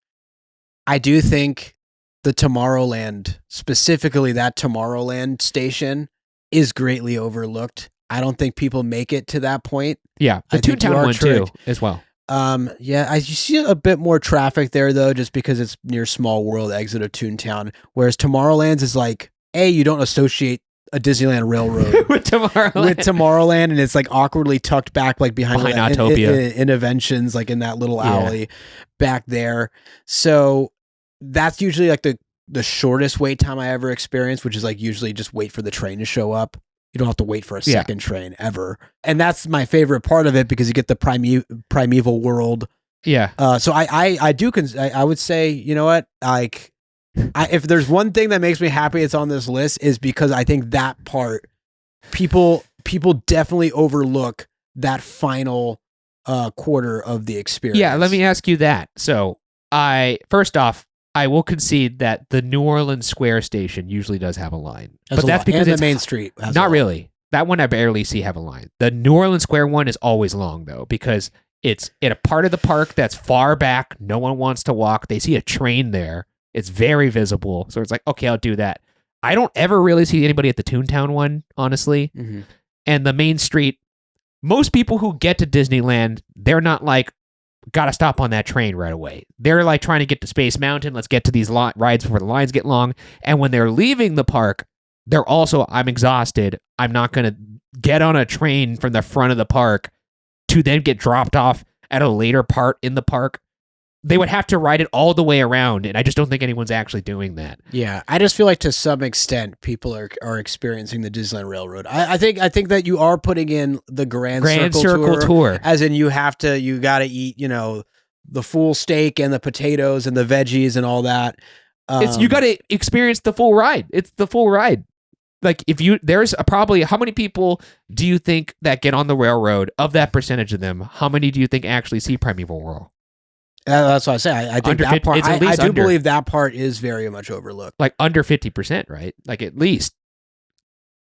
B: I do think the Tomorrowland, specifically that Tomorrowland station, is greatly overlooked. I don't think people make it to that point.
A: Yeah, the Toontown one too, as well.
B: Yeah, you see a bit more traffic there though, just because it's near Small World exit of Toontown. Whereas Tomorrowland's is like, you don't associate a Disneyland Railroad
A: with Tomorrowland,
B: and it's like awkwardly tucked back, like behind
A: Autopia
B: interventions, like in that little alley back there. So that's usually like the shortest wait time I ever experienced, which is like usually just wait for the train to show up. You don't have to wait for a second train ever. And that's my favorite part of it because you get the primeval world.
A: Yeah.
B: So I would say, you know what? Like, if there's one thing that makes me happy it's on this list is because I think that part, people definitely overlook that final quarter of the experience.
A: Yeah, let me ask you that. So first off, I will concede that the New Orleans Square station usually does have a line. But that's because
B: it's
A: the
B: Main Street.
A: Not really. That one I barely see have a line. The New Orleans Square one is always long, though, because it's in a part of the park that's far back. No one wants to walk. They see a train there. It's very visible. So it's like, okay, I'll do that. I don't ever really see anybody at the Toontown one, honestly.
B: Mm-hmm.
A: And the Main Street, most people who get to Disneyland, they're not like, gotta stop on that train right away. They're like trying to get to Space Mountain. Let's get to these rides before the lines get long. And when they're leaving the park, they're also, I'm exhausted. I'm not going to get on a train from the front of the park to then get dropped off at a later part in the park. They would have to ride it all the way around, and I just don't think anyone's actually doing that.
B: Yeah, I just feel like to some extent people are experiencing the Disneyland Railroad. I think that you are putting in the Grand Circle tour, as in you got to eat, the full steak and the potatoes and the veggies and all that.
A: You got to experience the full ride. It's the full ride. Like there's probably, how many people do you think that get on the railroad? Of that percentage of them, how many do you think actually see Primeval World?
B: That's what I say. I think that part. I do believe that part is very much overlooked.
A: Like under 50%, right? Like at least.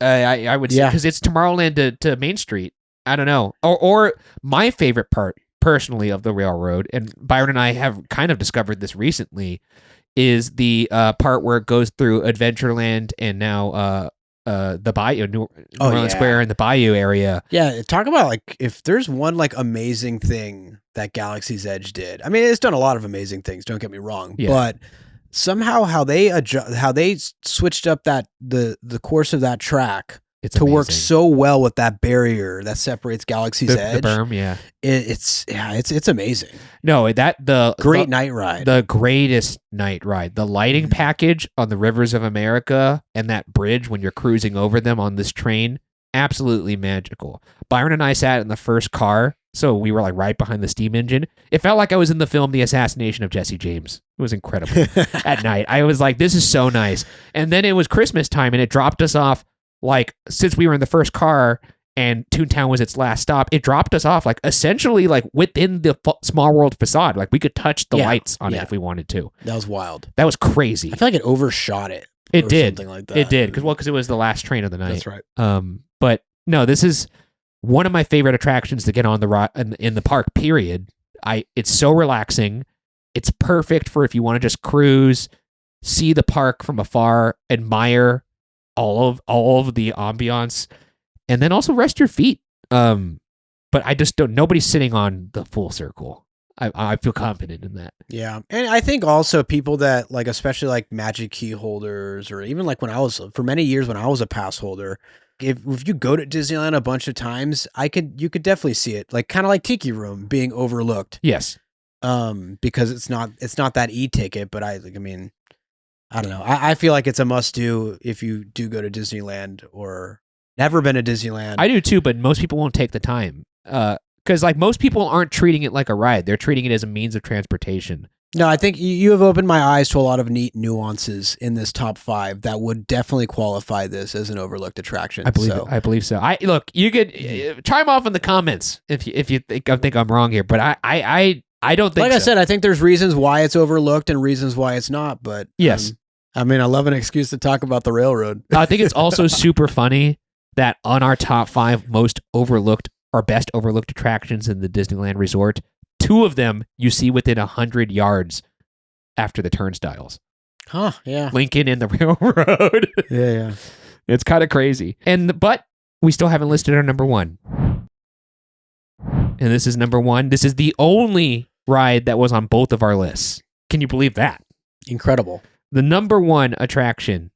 A: I would say because it's Tomorrowland to Main Street. I don't know. Or my favorite part personally of the railroad, and Byron and I have kind of discovered this recently, is the part where it goes through Adventureland and now the Bayou, New Orleans Square and the Bayou area.
B: Yeah, talk about like if there's one like amazing thing that Galaxy's Edge did. I mean, it's done a lot of amazing things. Don't get me wrong, but somehow how they switched up the course of that track
A: It's
B: to work
A: amazing.
B: so well with that barrier that separates Galaxy's Edge.
A: The berm, yeah.
B: It's amazing.
A: No, the
B: Great night ride.
A: The greatest night ride. The lighting package on the rivers of America and that bridge when you're cruising over them on this train, absolutely magical. Byron and I sat in the first car, so we were like right behind the steam engine. It felt like I was in the film The Assassination of Jesse James. It was incredible. At night, I was like, this is so nice. And then it was Christmas time, and it dropped us off, like, since we were in the first car and Toontown was its last stop, it dropped us off like essentially like within the Small World facade. Like we could touch the lights on it if we wanted to.
B: That was wild.
A: That was crazy.
B: I feel like it overshot it.
A: It did.
B: Something like that.
A: It did because it was the last train of the night.
B: That's right.
A: But no, this is one of my favorite attractions to get on the in the park. Period. It's so relaxing. It's perfect for if you want to just cruise, see the park from afar, admire all of the ambiance, and then also rest your feet. But I just don't. Nobody's sitting on the full circle. I feel confident in that.
B: Yeah, and I think also people that like, especially like Magic key holders, or even like for many years when I was a pass holder, if you go to Disneyland a bunch of times, you could definitely see it, like kind of like Tiki Room being overlooked.
A: Yes.
B: Because it's not that e-ticket, but I mean, I don't know. I feel like it's a must do if you do go to Disneyland or never been to Disneyland.
A: I do too, but most people won't take the time. Because like most people aren't treating it like a ride; they're treating it as a means of transportation.
B: No, I think you have opened my eyes to a lot of neat nuances in this top 5 that would definitely qualify this as an overlooked attraction.
A: I believe so. Look, you could chime off in the comments if you think I'm wrong here, but I don't think.
B: Like
A: so.
B: I said, I think there's reasons why it's overlooked and reasons why it's not. But
A: yes,
B: I mean, I love an excuse to talk about the railroad.
A: I think it's also super funny that on our top 5 most overlooked or best overlooked attractions in the Disneyland Resort, 2 of them you see within 100 yards after the turnstiles.
B: Huh? Yeah.
A: Lincoln and the railroad.
B: Yeah.
A: It's kind of crazy. But we still haven't listed our number 1. And this is number 1. This is the only ride that was on both of our lists. Can you believe that?
B: Incredible.
A: The number 1 attraction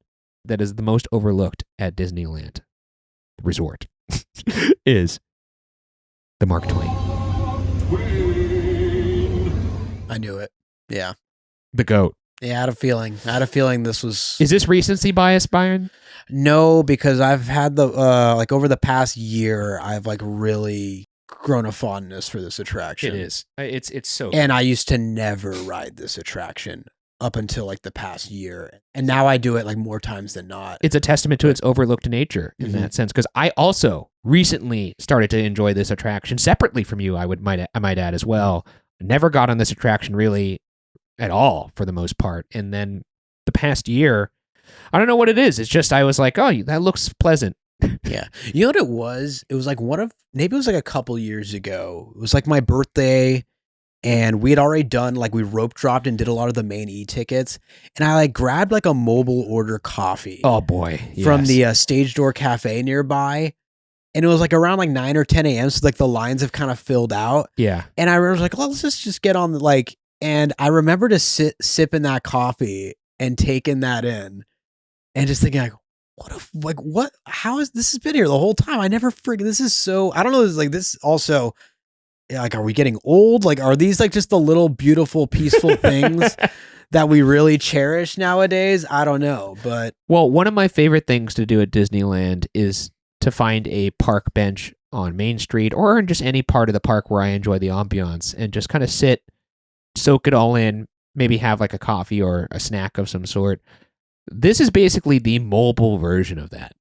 A: that is the most overlooked at Disneyland Resort is the Mark Twain.
B: I knew it. Yeah.
A: The GOAT.
B: Yeah, I had a feeling this was...
A: Is this recency bias, Byron?
B: No, because I've had the, like over the past year, I've like really grown a fondness for this attraction.
A: It is. It's so good.
B: And I used to never ride this attraction up until like the past year. And now I do it like more times than not.
A: It's a testament to its overlooked nature in that sense. Because I also recently started to enjoy this attraction separately from you, I might add as well. Never got on this attraction really at all for the most part. And then the past year, I don't know what it is. It's just I was like, oh, that looks pleasant.
B: Yeah. You know what it was? It was like maybe it was like a couple years ago. It was like my birthday, and we had already done, like we rope dropped and did a lot of the main e-tickets. And I like grabbed like a mobile order coffee.
A: Oh boy.
B: From the Stage Door Cafe nearby. And it was like around like 9 or 10 a.m. So like the lines have kind of filled out.
A: Yeah.
B: And I was like, well, let's just get on and I remember to sipping that coffee and taking that in and just thinking like, how is this has been here the whole time? I never this is so, I don't know. It's like this also, like, are we getting old? Like, are these like just the little beautiful, peaceful things that we really cherish nowadays? I don't know. But
A: well, one of my favorite things to do at Disneyland is to find a park bench on Main Street or in just any part of the park where I enjoy the ambiance and just kind of sit, soak it all in, maybe have like a coffee or a snack of some sort. This is basically the mobile version of that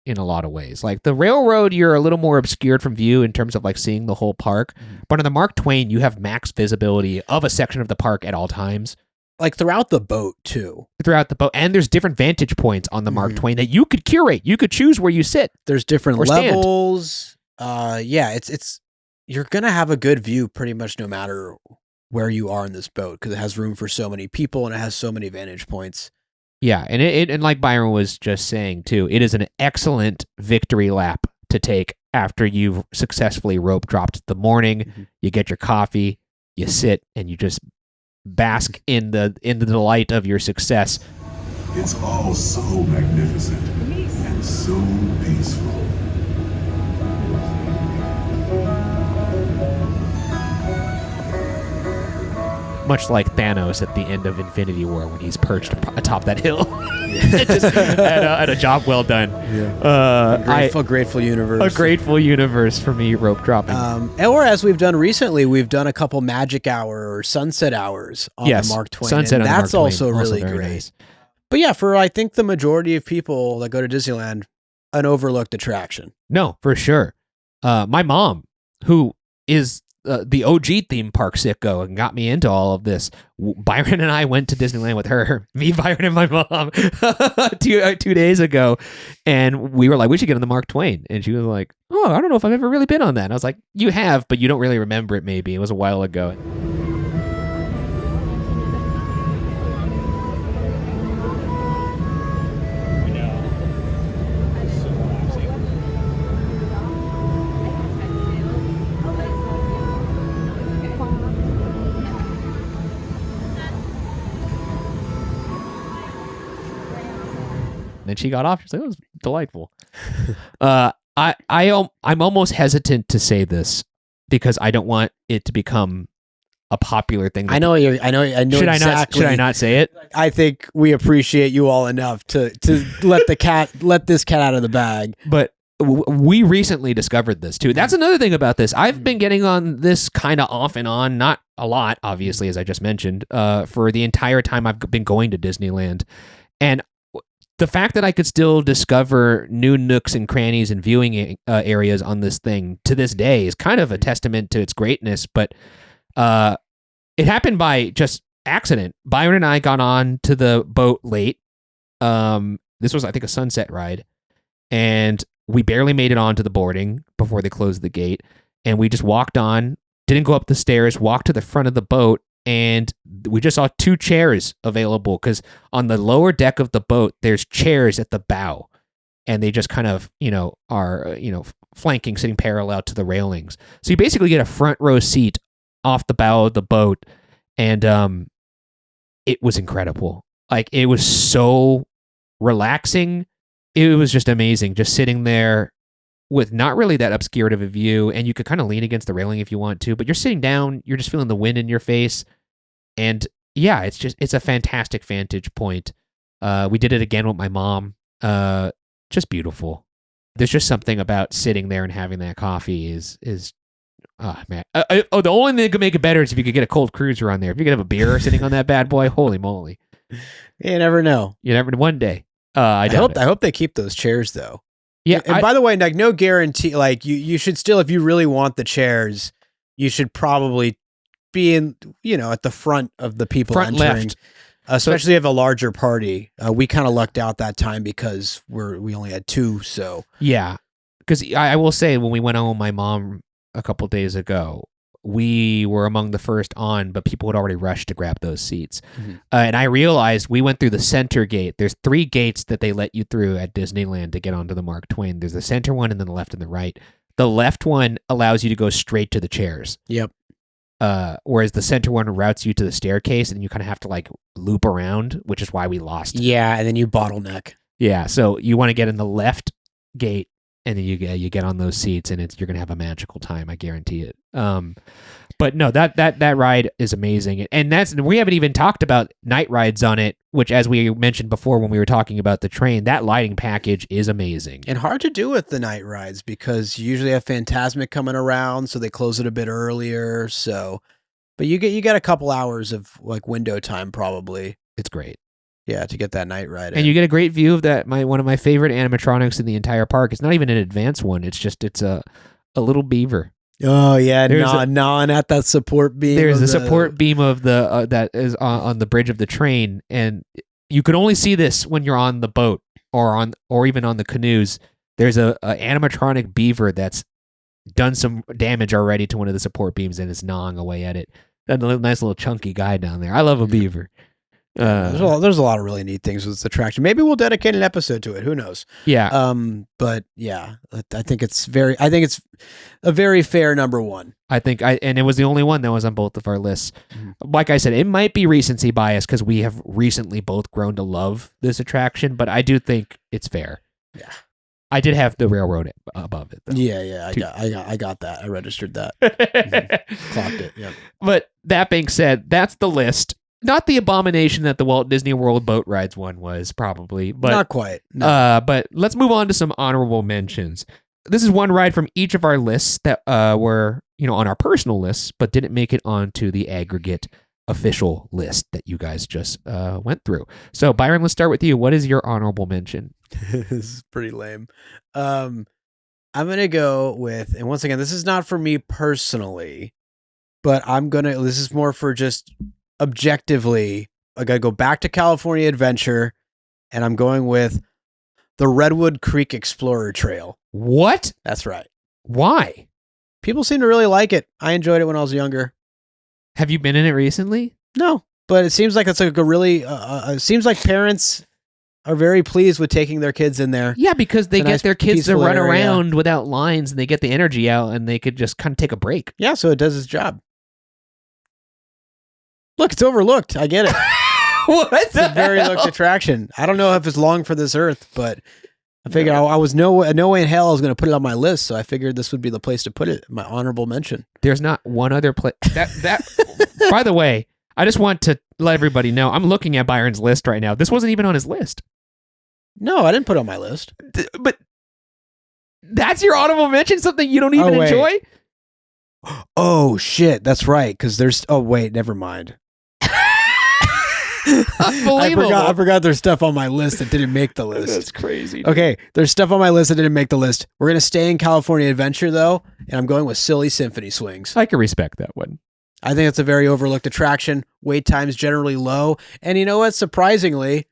A: in a lot of ways. Like the railroad, you're a little more obscured from view in terms of like seeing the whole park. But on the Mark Twain, you have max visibility of a section of the park at all times.
B: Like throughout the boat too.
A: Throughout the boat. And there's different vantage points on the Mark Twain that you could curate. You could choose where you sit.
B: There's different levels. Yeah, it's you're going to have a good view pretty much no matter where you are in this boat because it has room for so many people and it has so many vantage points.
A: Yeah, and and like Byron was just saying too, it is an excellent victory lap to take after you've successfully rope dropped the morning. You get your coffee, you sit, and you just bask in the delight of your success.
C: It's all so magnificent, so peaceful.
A: Much like Thanos at the end of Infinity War when he's perched atop that hill. Just at a job well done.
B: A grateful universe.
A: A grateful universe for me, rope dropping.
B: Or as we've done recently, we've done a couple magic hour or sunset hours on the Mark Twain.
A: Sunset
B: and
A: on the
B: that's
A: Mark
B: also
A: Twain.
B: really
A: very
B: great.
A: Nice.
B: But yeah, for I think the majority of people that go to Disneyland, an overlooked attraction.
A: No, for sure. My mom, who is the OG theme park sicko and got me into all of this. Byron and I went to Disneyland with her, me, Byron, and my mom 2 days ago. And we were like, we should get on the Mark Twain. And she was like, oh, I don't know if I've ever really been on that. And I was like, you have, but you don't really remember it maybe. It was a while ago. Then she got off. She's like, "It was delightful." I'm almost hesitant to say this because I don't want it to become a popular thing.
B: I know. Should
A: Should I not say it?
B: I think we appreciate you all enough to let this cat out of the bag.
A: But we recently discovered this too. That's another thing about this. I've been getting on this kind of off and on, not a lot, obviously, as I just mentioned, for the entire time I've been going to Disneyland, and the fact that I could still discover new nooks and crannies and viewing areas on this thing to this day is kind of a testament to its greatness. But it happened by just accident. Byron and I got on to the boat late. This was, I think, a sunset ride. And we barely made it onto the boarding before they closed the gate. And we just walked on, didn't go up the stairs, walked to the front of the boat. And we just saw 2 chairs available because on the lower deck of the boat, there's chairs at the bow. And they just kind of, are, flanking, sitting parallel to the railings. So you basically get a front row seat off the bow of the boat. And it was incredible. Like, it was so relaxing. It was just amazing. Just sitting there with not really that obscured of a view. And you could kind of lean against the railing if you want to. But you're sitting down. You're just feeling the wind in your face. And yeah, it's a fantastic vantage point. We did it again with my mom. Just beautiful. There's just something about sitting there and having that coffee is oh man. The only thing that could make it better is if you could get a cold cruiser on there. If you could have a beer sitting on that bad boy, holy moly.
B: You never know.
A: You never one day. I
B: hope they keep those chairs though.
A: Yeah.
B: And by the way, like, no guarantee. Like, you should still, if you really want the chairs, you should probably be in, at the front of the people
A: front
B: entering,
A: left,
B: especially if a larger party. We kind of lucked out that time because we only had 2. So
A: yeah, because I will say when we went on with my mom a couple days ago, we were among the first on, but people had already rushed to grab those seats. Mm-hmm. And I realized we went through the center gate. There's 3 gates that they let you through at Disneyland to get onto the Mark Twain. There's the center one and then the left and the right. The left one allows you to go straight to the chairs.
B: Yep.
A: Whereas the center one routes you to the staircase and you kind of have to like loop around, which is why we lost.
B: Yeah, and then you bottleneck.
A: Yeah, so you want to get in the left gate and then you get on those seats and you're gonna have a magical time. I guarantee it. But no, that ride is amazing, and we haven't even talked about night rides on it, which, as we mentioned before when we were talking about the train, that lighting package is amazing
B: and hard to do with the night rides because you usually have Fantasmic coming around, so they close it a bit earlier. So, but you get a couple hours of like window time probably.
A: It's great.
B: Yeah, to get that night ride.
A: And you get a great view of that. One of my favorite animatronics in the entire park. It's not even an advanced one. It's a little beaver.
B: Oh yeah, gnawing at that support beam.
A: There's a support beam of the that is on the bridge of the train, and you can only see this when you're on the boat or even on the canoes. There's a animatronic beaver that's done some damage already to one of the support beams and is gnawing away at it. That's a nice little chunky guy down there. I love a beaver.
B: There's a lot of really neat things with this attraction. Maybe we'll dedicate an episode to it. Who knows?
A: Yeah.
B: But yeah, I think it's a very fair number 1.
A: And it was the only one that was on both of our lists. Mm-hmm. Like I said, it might be recency bias because we have recently both grown to love this attraction, but I do think it's fair.
B: Yeah.
A: I did have the railroad above it, though.
B: Yeah, I got that. I registered that. Clocked it. Yeah.
A: But that being said, that's the list. Not the abomination that the Walt Disney World boat rides one was, probably, but
B: Not quite. No.
A: but let's move on to some honorable mentions. This is one ride from each of our lists that were, on our personal lists, but didn't make it onto the aggregate official list that you guys just went through. So, Byron, let's start with you. What is your honorable mention?
B: This is pretty lame. I'm going to go with, and once again, this is not for me personally, but this is more for just objectively. I got to go back to California Adventure, and I'm going with the Redwood Creek Explorer Trail.
A: What?
B: That's right.
A: Why?
B: People seem to really like it. I enjoyed it when I was younger.
A: Have you been in it recently?
B: No, but it seems like it's like a really, seems like parents are very pleased with taking their kids in there.
A: Yeah, because they
B: It's a
A: get
B: nice,
A: their kids to
B: peaceful
A: run
B: area.
A: around without lines, and they get the energy out, and they could just kind of take a break.
B: Yeah, so it does its job. Look, it's overlooked. I get it.
A: What?
B: It's a very looked attraction. I don't know if it's long for this earth, but I figured I was no way in hell I was going to put it on my list, so I figured this would be the place to put it. My honorable mention.
A: There's not one other place. That. By the way, I just want to let everybody know, I'm looking at Byron's list right now. This wasn't even on his list.
B: No, I didn't put it on my list.
A: But that's your honorable mention? Something you don't even
B: wait.
A: enjoy?
B: Oh, shit. That's right, because there's... Oh, wait, never mind.
A: Unbelievable.
B: I forgot there's stuff on my list that didn't make the list.
A: That's crazy.
B: Okay, there's stuff on my list that didn't make the list. We're going to stay in California Adventure, though, and I'm going with Silly Symphony Swings.
A: I can respect that one.
B: I think it's a very overlooked attraction. Wait time's generally low. And you know what? Surprisingly,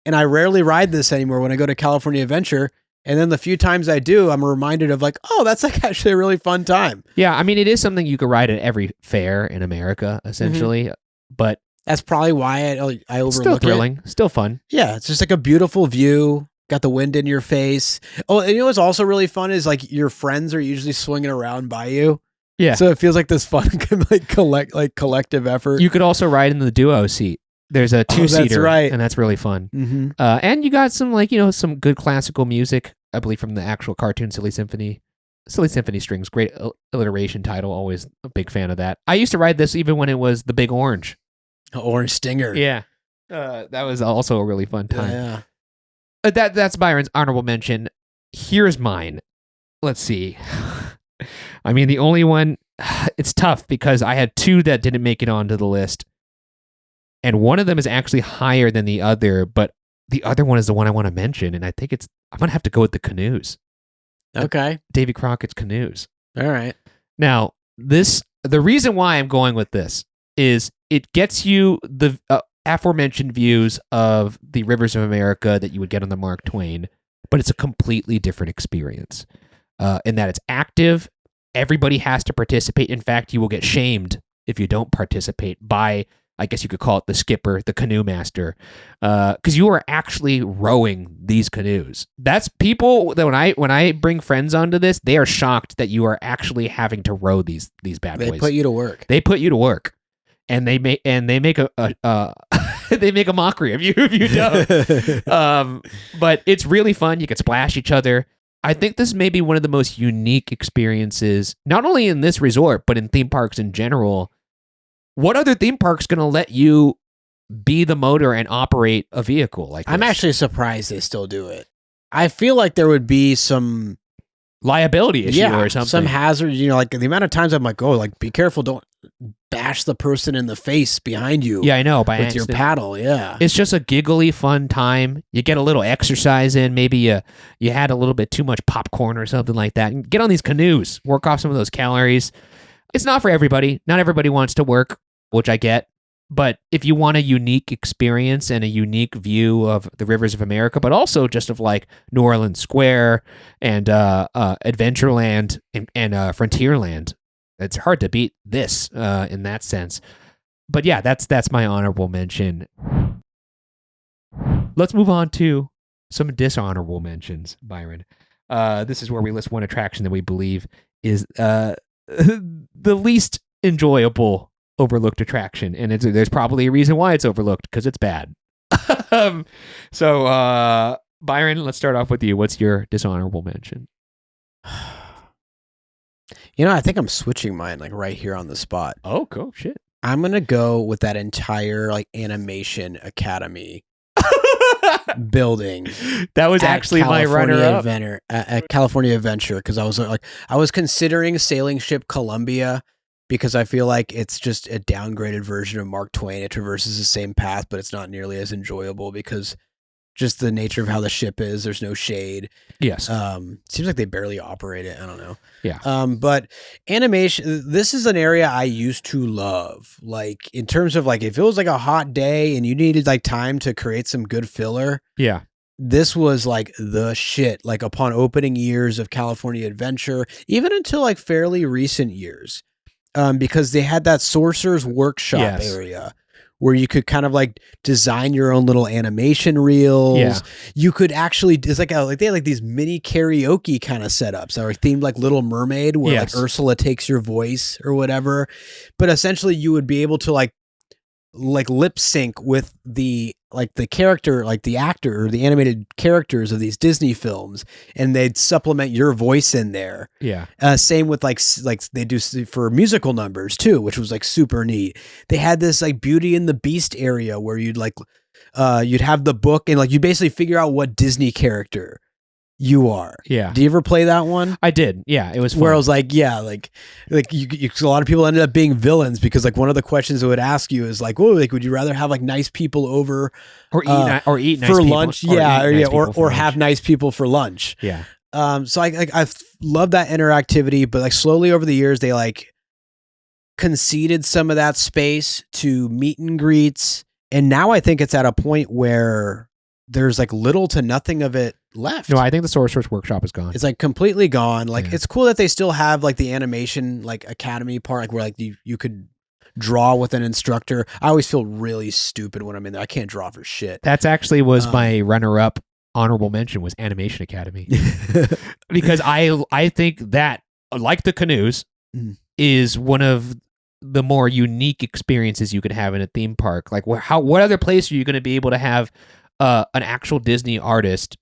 B: and I rarely ride this anymore when I go to California Adventure, and then the few times I do, I'm reminded of like, oh, that's like actually a really fun time.
A: Yeah, I mean, it is something you could ride at every fair in America, essentially, but
B: That's probably why I overlook
A: still
B: it.
A: thrilling, still fun.
B: Yeah, it's just like a beautiful view. Got the wind in your face. Oh, and you know what's also really fun is like your friends are usually swinging around by you.
A: Yeah.
B: So it feels like this fun collective effort.
A: You could also ride in the duo seat. There's a two-seater,
B: that's right.
A: and that's really fun.
B: Mm-hmm.
A: And you got some some good classical music, I believe, from the actual cartoon Silly Symphony. Silly Symphony Strings, great alliteration title. Always a big fan of that. I used to ride this even when it was the Big Orange.
B: Orange Stinger.
A: Yeah. That was also a really fun time.
B: Yeah.
A: That's Byron's honorable mention. Here's mine. Let's see. I mean, the only one, it's tough because I had two that didn't make it onto the list. And one of them is actually higher than the other, but the other one is the one I want to mention. And I think I'm going to have to go with the canoes.
B: Okay.
A: Davy Crockett's Canoes.
B: All right.
A: Now, the reason why I'm going with this is it gets you the aforementioned views of the rivers of America that you would get on the Mark Twain, but it's a completely different experience in that it's active. Everybody has to participate. In fact, you will get shamed if you don't participate by, I guess you could call it the skipper, the canoe master, because you are actually rowing these canoes. That's people that when I bring friends onto this, they are shocked that you are actually having to row these bad boys.
B: They put you to work.
A: They put you to work, and they make a they make a mockery of you if you don't. But it's really fun. You can splash each other. I think this may be one of the most unique experiences, not only in this resort, but in theme parks in general. What other theme park's going to let you be the motor and operate a vehicle like this?
B: I'm actually surprised they still do it. I feel like there would be some
A: liability issue or something.
B: Some hazard, like the amount of times I'm like, oh, like be careful, don't bash the person in the face behind you.
A: Yeah, I know.
B: With
A: accident.
B: your paddle, yeah.
A: It's just a giggly, fun time. You get a little exercise in. Maybe you had a little bit too much popcorn or something like that. And get on these canoes. Work off some of those calories. It's not for everybody. Not everybody wants to work, which I get. But if you want a unique experience and a unique view of the rivers of America, but also just of like New Orleans Square and Adventureland and Frontierland, it's hard to beat this in that sense. But yeah, that's my honorable mention. Let's move on to some dishonorable mentions, Byron. This is where we list one attraction that we believe is the least enjoyable overlooked attraction, and there's probably a reason why it's overlooked, because it's bad. So Byron, let's start off with you. What's your dishonorable mention?
B: You know, I think I'm switching mine like right here on the spot.
A: Oh, cool. Shit.
B: I'm going to go with that entire like animation academy building.
A: That was actually my runner-up.
B: At California Adventure, because I was considering Sailing Ship Columbia, because I feel like it's just a downgraded version of Mark Twain. It traverses the same path, but it's not nearly as enjoyable because just the nature of how the ship is. There's no shade.
A: Yes.
B: Seems like they barely operate it. I don't know.
A: Yeah.
B: But animation, this is an area I used to love. Like in terms of like, if it was like a hot day and you needed like time to create some good filler.
A: Yeah.
B: This was like the shit, like upon opening years of California Adventure, even until like fairly recent years. Because they had that Sorcerer's Workshop area where you could kind of like design your own little animation reels.
A: Yeah.
B: You could actually, it's like they had like these mini karaoke kind of setups that are themed like Little Mermaid, where like Ursula takes your voice or whatever. But essentially you would be able to like lip sync with the character, like the actor or the animated characters of these Disney films, and they'd supplement your voice in there.
A: Yeah.
B: Same with like they do for musical numbers too, which was like super neat. They had this like Beauty and the Beast area where you'd have the book and like you basically figure out what Disney character you are.
A: Yeah.
B: Do you ever play that one?
A: I did. Yeah. It was fun.
B: Where I was like, yeah, like you a lot of people ended up being villains because like one of the questions it would ask you is like, oh, like would you rather have like nice people over
A: or eat nice
B: for
A: people,
B: lunch?
A: or
B: have nice people for lunch.
A: Yeah.
B: So I've loved that interactivity, but like slowly over the years they like conceded some of that space to meet and greets, and now I think it's at a point where there's like little to nothing of it left.
A: No, I think the Sorcerer's Workshop is gone.
B: It's like completely gone. Like it's cool that they still have like the animation like academy part, like where like you could draw with an instructor. I always feel really stupid when I'm in there. I can't draw for shit.
A: That's actually was my runner-up honorable mention was Animation Academy. Because I think that, like the canoes, is one of the more unique experiences you could have in a theme park. Like what other place are you going to be able to have an actual Disney artist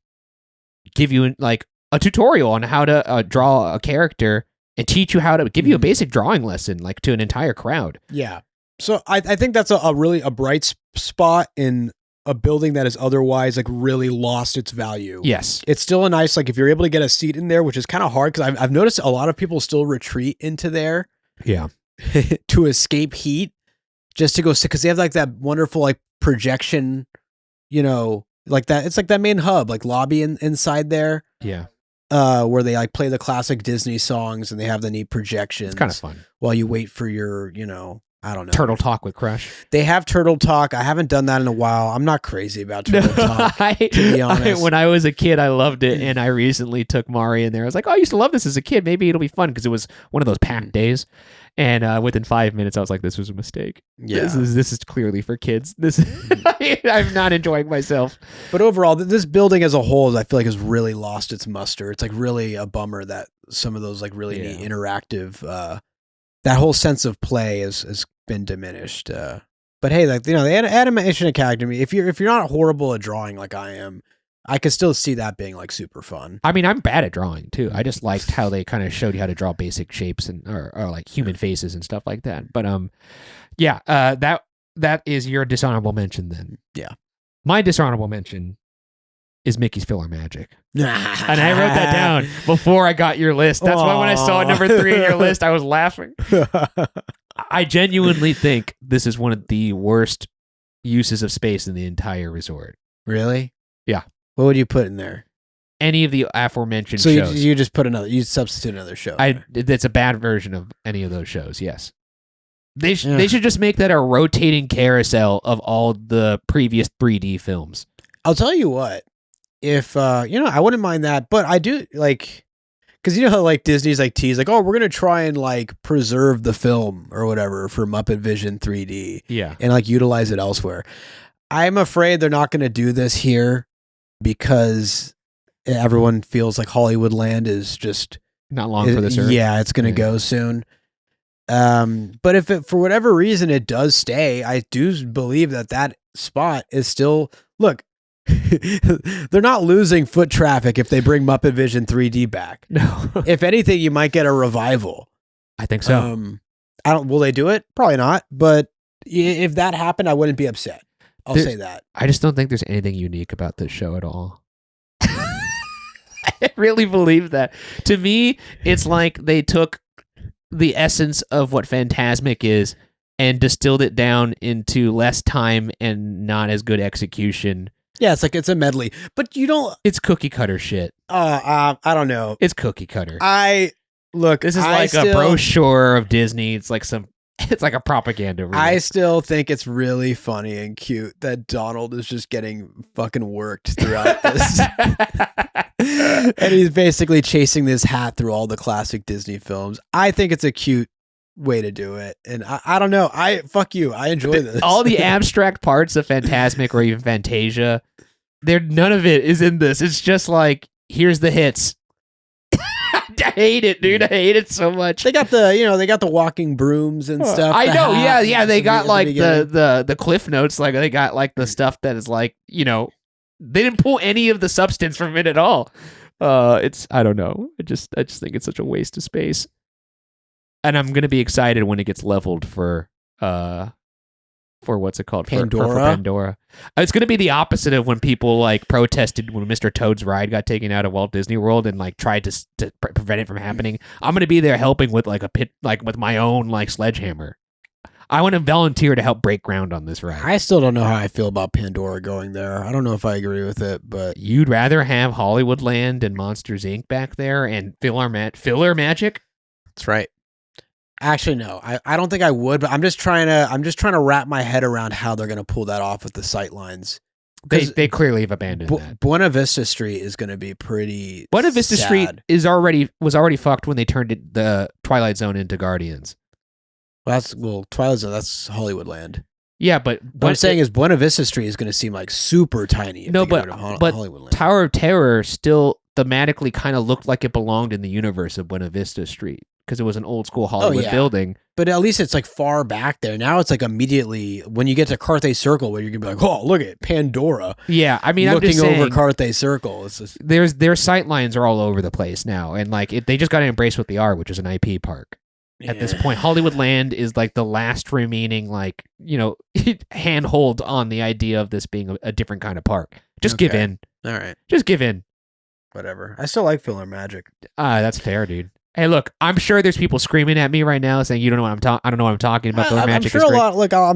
A: give you like a tutorial on how to draw a character and teach you how to give you a basic drawing lesson like to an entire crowd.
B: Yeah. So I think that's a really bright spot in a building that has otherwise like really lost its value.
A: Yes.
B: It's still a nice, like if you're able to get a seat in there, which is kind of hard because I've noticed a lot of people still retreat into there.
A: Yeah.
B: To escape heat, just to go sit, because they have like that wonderful like projection, like that. It's like that main hub, like lobby inside there.
A: Yeah.
B: Where they like play the classic Disney songs and they have the neat projections.
A: It's kind of fun
B: while you wait for your, I don't know.
A: Turtle Talk with Crush.
B: They have Turtle Talk. I haven't done that in a while. I'm not crazy about Turtle Talk, to be honest.
A: When I was a kid, I loved it, and I recently took Mari in there. I was like, oh, I used to love this as a kid. Maybe it'll be fun, because it was one of those packed days. And within 5 minutes, I was like, this was a mistake.
B: Yeah.
A: This is clearly for kids. I'm not enjoying myself.
B: But overall, this building as a whole, I feel like has really lost its muster. It's like really a bummer that some of those like really neat interactive, that whole sense of play has been diminished. But hey, like, the Animation Academy, if you're not horrible at drawing like I am, I could still see that being like super fun.
A: I mean, I'm bad at drawing too. I just liked how they kind of showed you how to draw basic shapes and or like human faces and stuff like that. But that is your dishonorable mention then.
B: Yeah.
A: My dishonorable mention is Mickey's PhilharMagic. And I wrote that down before I got your list. That's why when I saw number 3 on your list, I was laughing. I genuinely think this is one of the worst uses of space in the entire resort.
B: Really?
A: Yeah.
B: What would you put in there?
A: Any of the aforementioned
B: shows.
A: So
B: you just put you substitute another show.
A: It's a bad version of any of those shows, yes. They should just make that a rotating carousel of all the previous 3D films.
B: I'll tell you what. If, I wouldn't mind that, but I do like, because how like Disney's like tease, like, oh, we're going to try and like preserve the film or whatever for Muppet Vision 3D.
A: Yeah.
B: And like utilize it elsewhere. I'm afraid they're not going to do this here because everyone feels like Hollywoodland is just
A: not long for this earth.
B: Yeah, it's going to go soon. But if it, for whatever reason, it does stay, I do believe that spot is still, look, They're not losing foot traffic if they bring Muppet Vision 3D back.
A: No.
B: If anything, you might get a revival.
A: I think so.
B: Will they do it? Probably not. But if that happened, I wouldn't be upset. I'll say that.
A: I just don't think there's anything unique about this show at all. I really believe that. To me, it's like they took the essence of what Fantasmic is and distilled it down into less time and not as good execution.
B: Yeah, it's a medley. But you don't...
A: It's cookie cutter shit.
B: I don't know.
A: It's cookie cutter.
B: This
A: is like a brochure of Disney. It's like a propaganda reel.
B: I still think it's really funny and cute that Donald is just getting fucking worked throughout this. And he's basically chasing this hat through all the classic Disney films. I think it's a cute way to do it. And I don't know. Fuck you. I enjoy this.
A: All the abstract parts of Fantasmic or even Fantasia, none of it is in this. It's just like, here's the hits. I hate it, dude. I hate it so much.
B: They got the walking brooms and stuff.
A: I know. Yeah. They got like the cliff notes. Like they got like the stuff that is like, they didn't pull any of the substance from it at all. I don't know. I just think it's such a waste of space. And I'm gonna be excited when it gets leveled for what's it called?
B: Pandora.
A: For Pandora. It's gonna be the opposite of when people like protested when Mr. Toad's ride got taken out of Walt Disney World and like tried to prevent it from happening. I'm gonna be there helping with like a pit, like with my own like sledgehammer. I want to volunteer to help break ground on this ride.
B: I still don't know how I feel about Pandora going there. I don't know if I agree with it, but
A: you'd rather have Hollywoodland and Monsters Inc. back there and PhilharMagic?
B: That's right. Actually, no. I don't think I would, but I'm just trying to wrap my head around how they're going to pull that off with the sight lines.
A: They clearly have abandoned that.
B: Buena Vista Street is going to be pretty.
A: Buena Vista
B: sad.
A: Street was already fucked when they turned the Twilight Zone into Guardians.
B: Twilight Zone, that's Hollywoodland.
A: Yeah, but
B: what I'm saying is Buena Vista Street is going to seem like super tiny.
A: But Tower of Terror still thematically kind of looked like it belonged in the universe of Buena Vista Street because it was an old school Hollywood building.
B: But at least it's like far back there. Now it's like immediately when you get to Carthay Circle, where you're gonna be like, oh, look at Pandora.
A: Yeah, I mean,
B: looking
A: I'm just saying,
B: over Carthay Circle. It's just...
A: their sight lines are all over the place now, and like they just got to embrace what they are, which is an IP park. At this point, Hollywoodland is like the last remaining, like, handhold on the idea of this being a different kind of park. Just give in.
B: All right.
A: Just give in.
B: Whatever. I still like PhilharMagic.
A: That's fair, dude. Hey, look, I'm sure there's people screaming at me right now saying you don't know what I don't know what I'm talking about.
B: I'm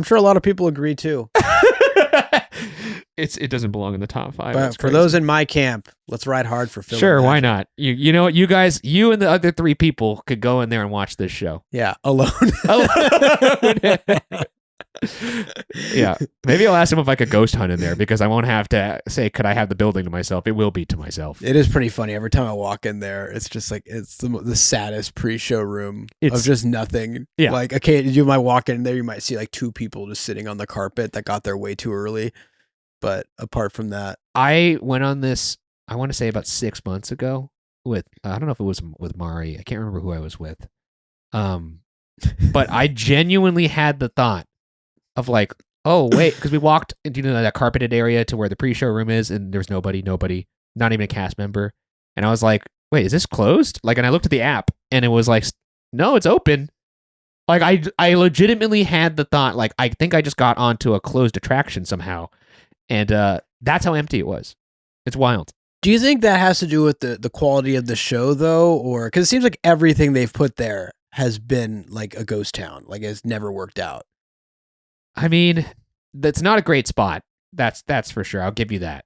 B: sure a lot of people agree too.
A: It doesn't belong in the top 5.
B: But for those in my camp, let's ride hard for PhilharMagic.
A: Sure, why not? You know what, you guys, you and the other 3 people could go in there and watch this show.
B: Yeah, alone.
A: Yeah, maybe I'll ask him if I could ghost hunt in there because I won't have to say, could I have the building to myself? It will be to myself.
B: It is pretty funny. Every time I walk in there, it's just like, it's the saddest pre-show room of just nothing.
A: Yeah.
B: Like, okay, you might walk in there, you might see like 2 people just sitting on the carpet that got there way too early. But apart from that,
A: I went on this, I want to say about 6 months ago with, I don't know if it was with Mari. I can't remember who I was with. But I genuinely had the thought of like, oh, wait, because we walked into that carpeted area to where the pre-show room is, and there's nobody, not even a cast member. And I was like, wait, is this closed? Like, and I looked at the app, and it was like, no, it's open. Like, I legitimately had the thought, like, I think I just got onto a closed attraction somehow. And that's how empty it was. It's wild.
B: Do you think that has to do with the quality of the show, though? Or because it seems like everything they've put there has been like a ghost town. Like, it's never worked out.
A: I mean, that's not a great spot. That's for sure. I'll give you that.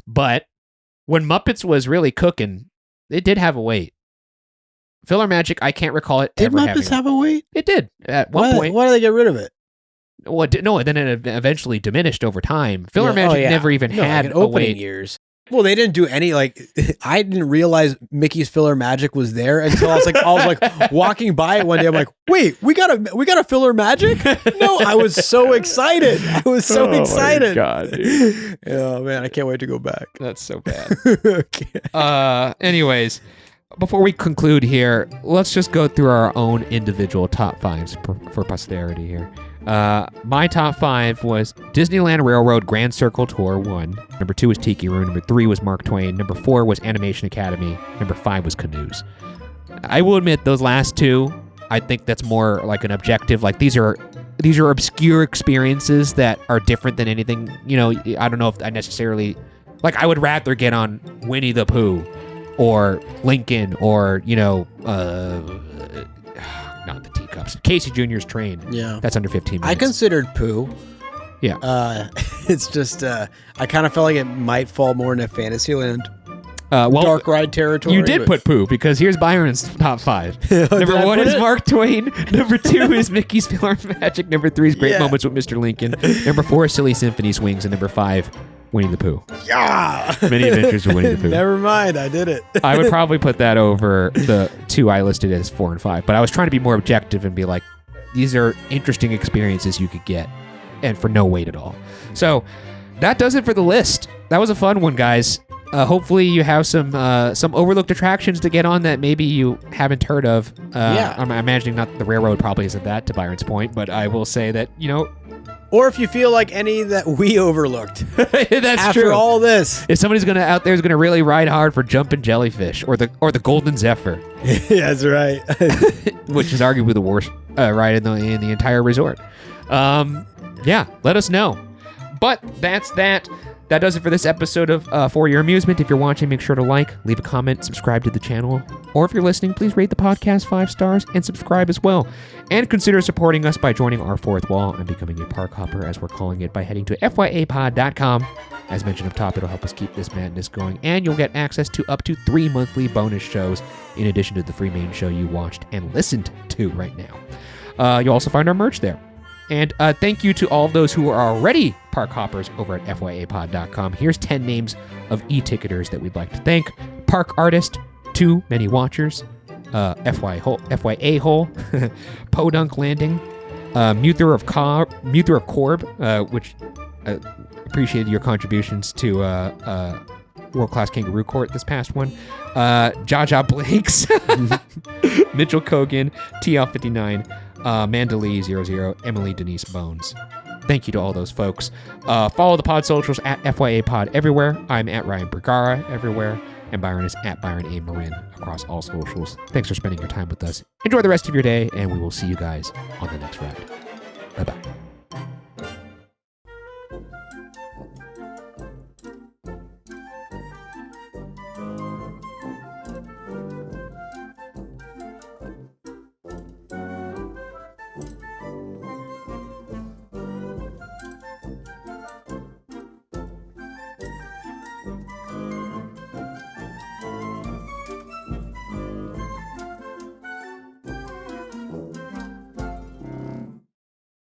A: But when Muppets was really cooking, it did have a wait. PhilharMagic, I can't recall it
B: did
A: ever
B: Muppets have a wait?
A: It did at one point.
B: Why did they get rid of it?
A: Well, no, then it eventually diminished over time. PhilharMagic never even had
B: like
A: a wait.
B: Years. Well, they didn't do any like. I didn't realize Mickey's PhilharMagic was there until I was like walking by it one day. I'm like, wait, we got a PhilharMagic? No, I was so excited.
A: My God, dude.
B: Oh man, I can't wait to go back.
A: That's so bad.
B: Okay.
A: Anyways, before we conclude here, let's just go through our own individual top fives for posterity here. My top 5 was Disneyland Railroad Grand Circle Tour 1. Number 2 was Tiki Room. Number 3 was Mark Twain. Number 4 was Animation Academy. Number 5 was Canoes. I will admit those last two, I think that's more like an objective. Like these are obscure experiences that are different than anything. You know, I don't know if I necessarily like. I would rather get on Winnie the Pooh, or Lincoln, or not the teacups. Casey Jr.'s train.
B: Yeah,
A: that's under 15 minutes.
B: I considered Pooh.
A: Yeah.
B: It's just I kind of felt like it might fall more into Fantasyland.
A: Dark
B: ride territory.
A: You did put Pooh because here's Byron's top 5. Number 1 is Mark Twain. Number 2 is Mickey's PhilharMagic. Number 3 is Great Moments with Mr. Lincoln. Number 4 is Silly Symphony Swings. And number 5, Winnie the Pooh.
B: Yeah.
A: Many Adventures of Winnie the Pooh.
B: Never mind, I did it.
A: I would probably put that over the 2 I listed as 4 and 5. But I was trying to be more objective and be like, these are interesting experiences you could get, and for no wait at all. So that does it for the list. That was a fun one, guys. Hopefully you have some overlooked attractions to get on that maybe you haven't heard of. I'm imagining not the railroad probably isn't that, to Byron's point, but I will say that,
B: or if you feel like any that we overlooked.
A: That's
B: after
A: true.
B: all this.
A: If somebody's out there is gonna really ride hard for Jumpin' Jellyfish or the Golden Zephyr.
B: Yeah, that's right.
A: Which is arguably the worst ride in the entire resort. Let us know. But that's that. That does it for this episode of For Your Amusement. If you're watching, make sure to like, leave a comment, subscribe to the channel. Or if you're listening, please rate the podcast 5 stars and subscribe as well. And consider supporting us by joining our fourth wall and becoming a park hopper, as we're calling it, by heading to fyapod.com. As mentioned up top, it'll help us keep this madness going, and you'll get access to up to 3 monthly bonus shows in addition to the free main show you watched and listened to right now. You'll also find our merch there. And thank you to all of those who are already park hoppers over at fyapod.com. Here's 10 names of e-ticketers that we'd like to thank. Park Artist, Too Many Watchers, FYA Hole, Podunk Landing, Muther of Corb, which appreciated your contributions to World Class Kangaroo Court this past one. Jaja Blanks, Mitchell Kogan, TL59, Mandalee 00, Emily Denise Bones. Thank you to all those folks. Follow the pod socials at FYA Pod everywhere. I'm at Ryan Bergara everywhere. And Byron is at Byron A. Marin across all socials. Thanks for spending your time with us. Enjoy the rest of your day, and we will see you guys on the next ride. Bye-bye.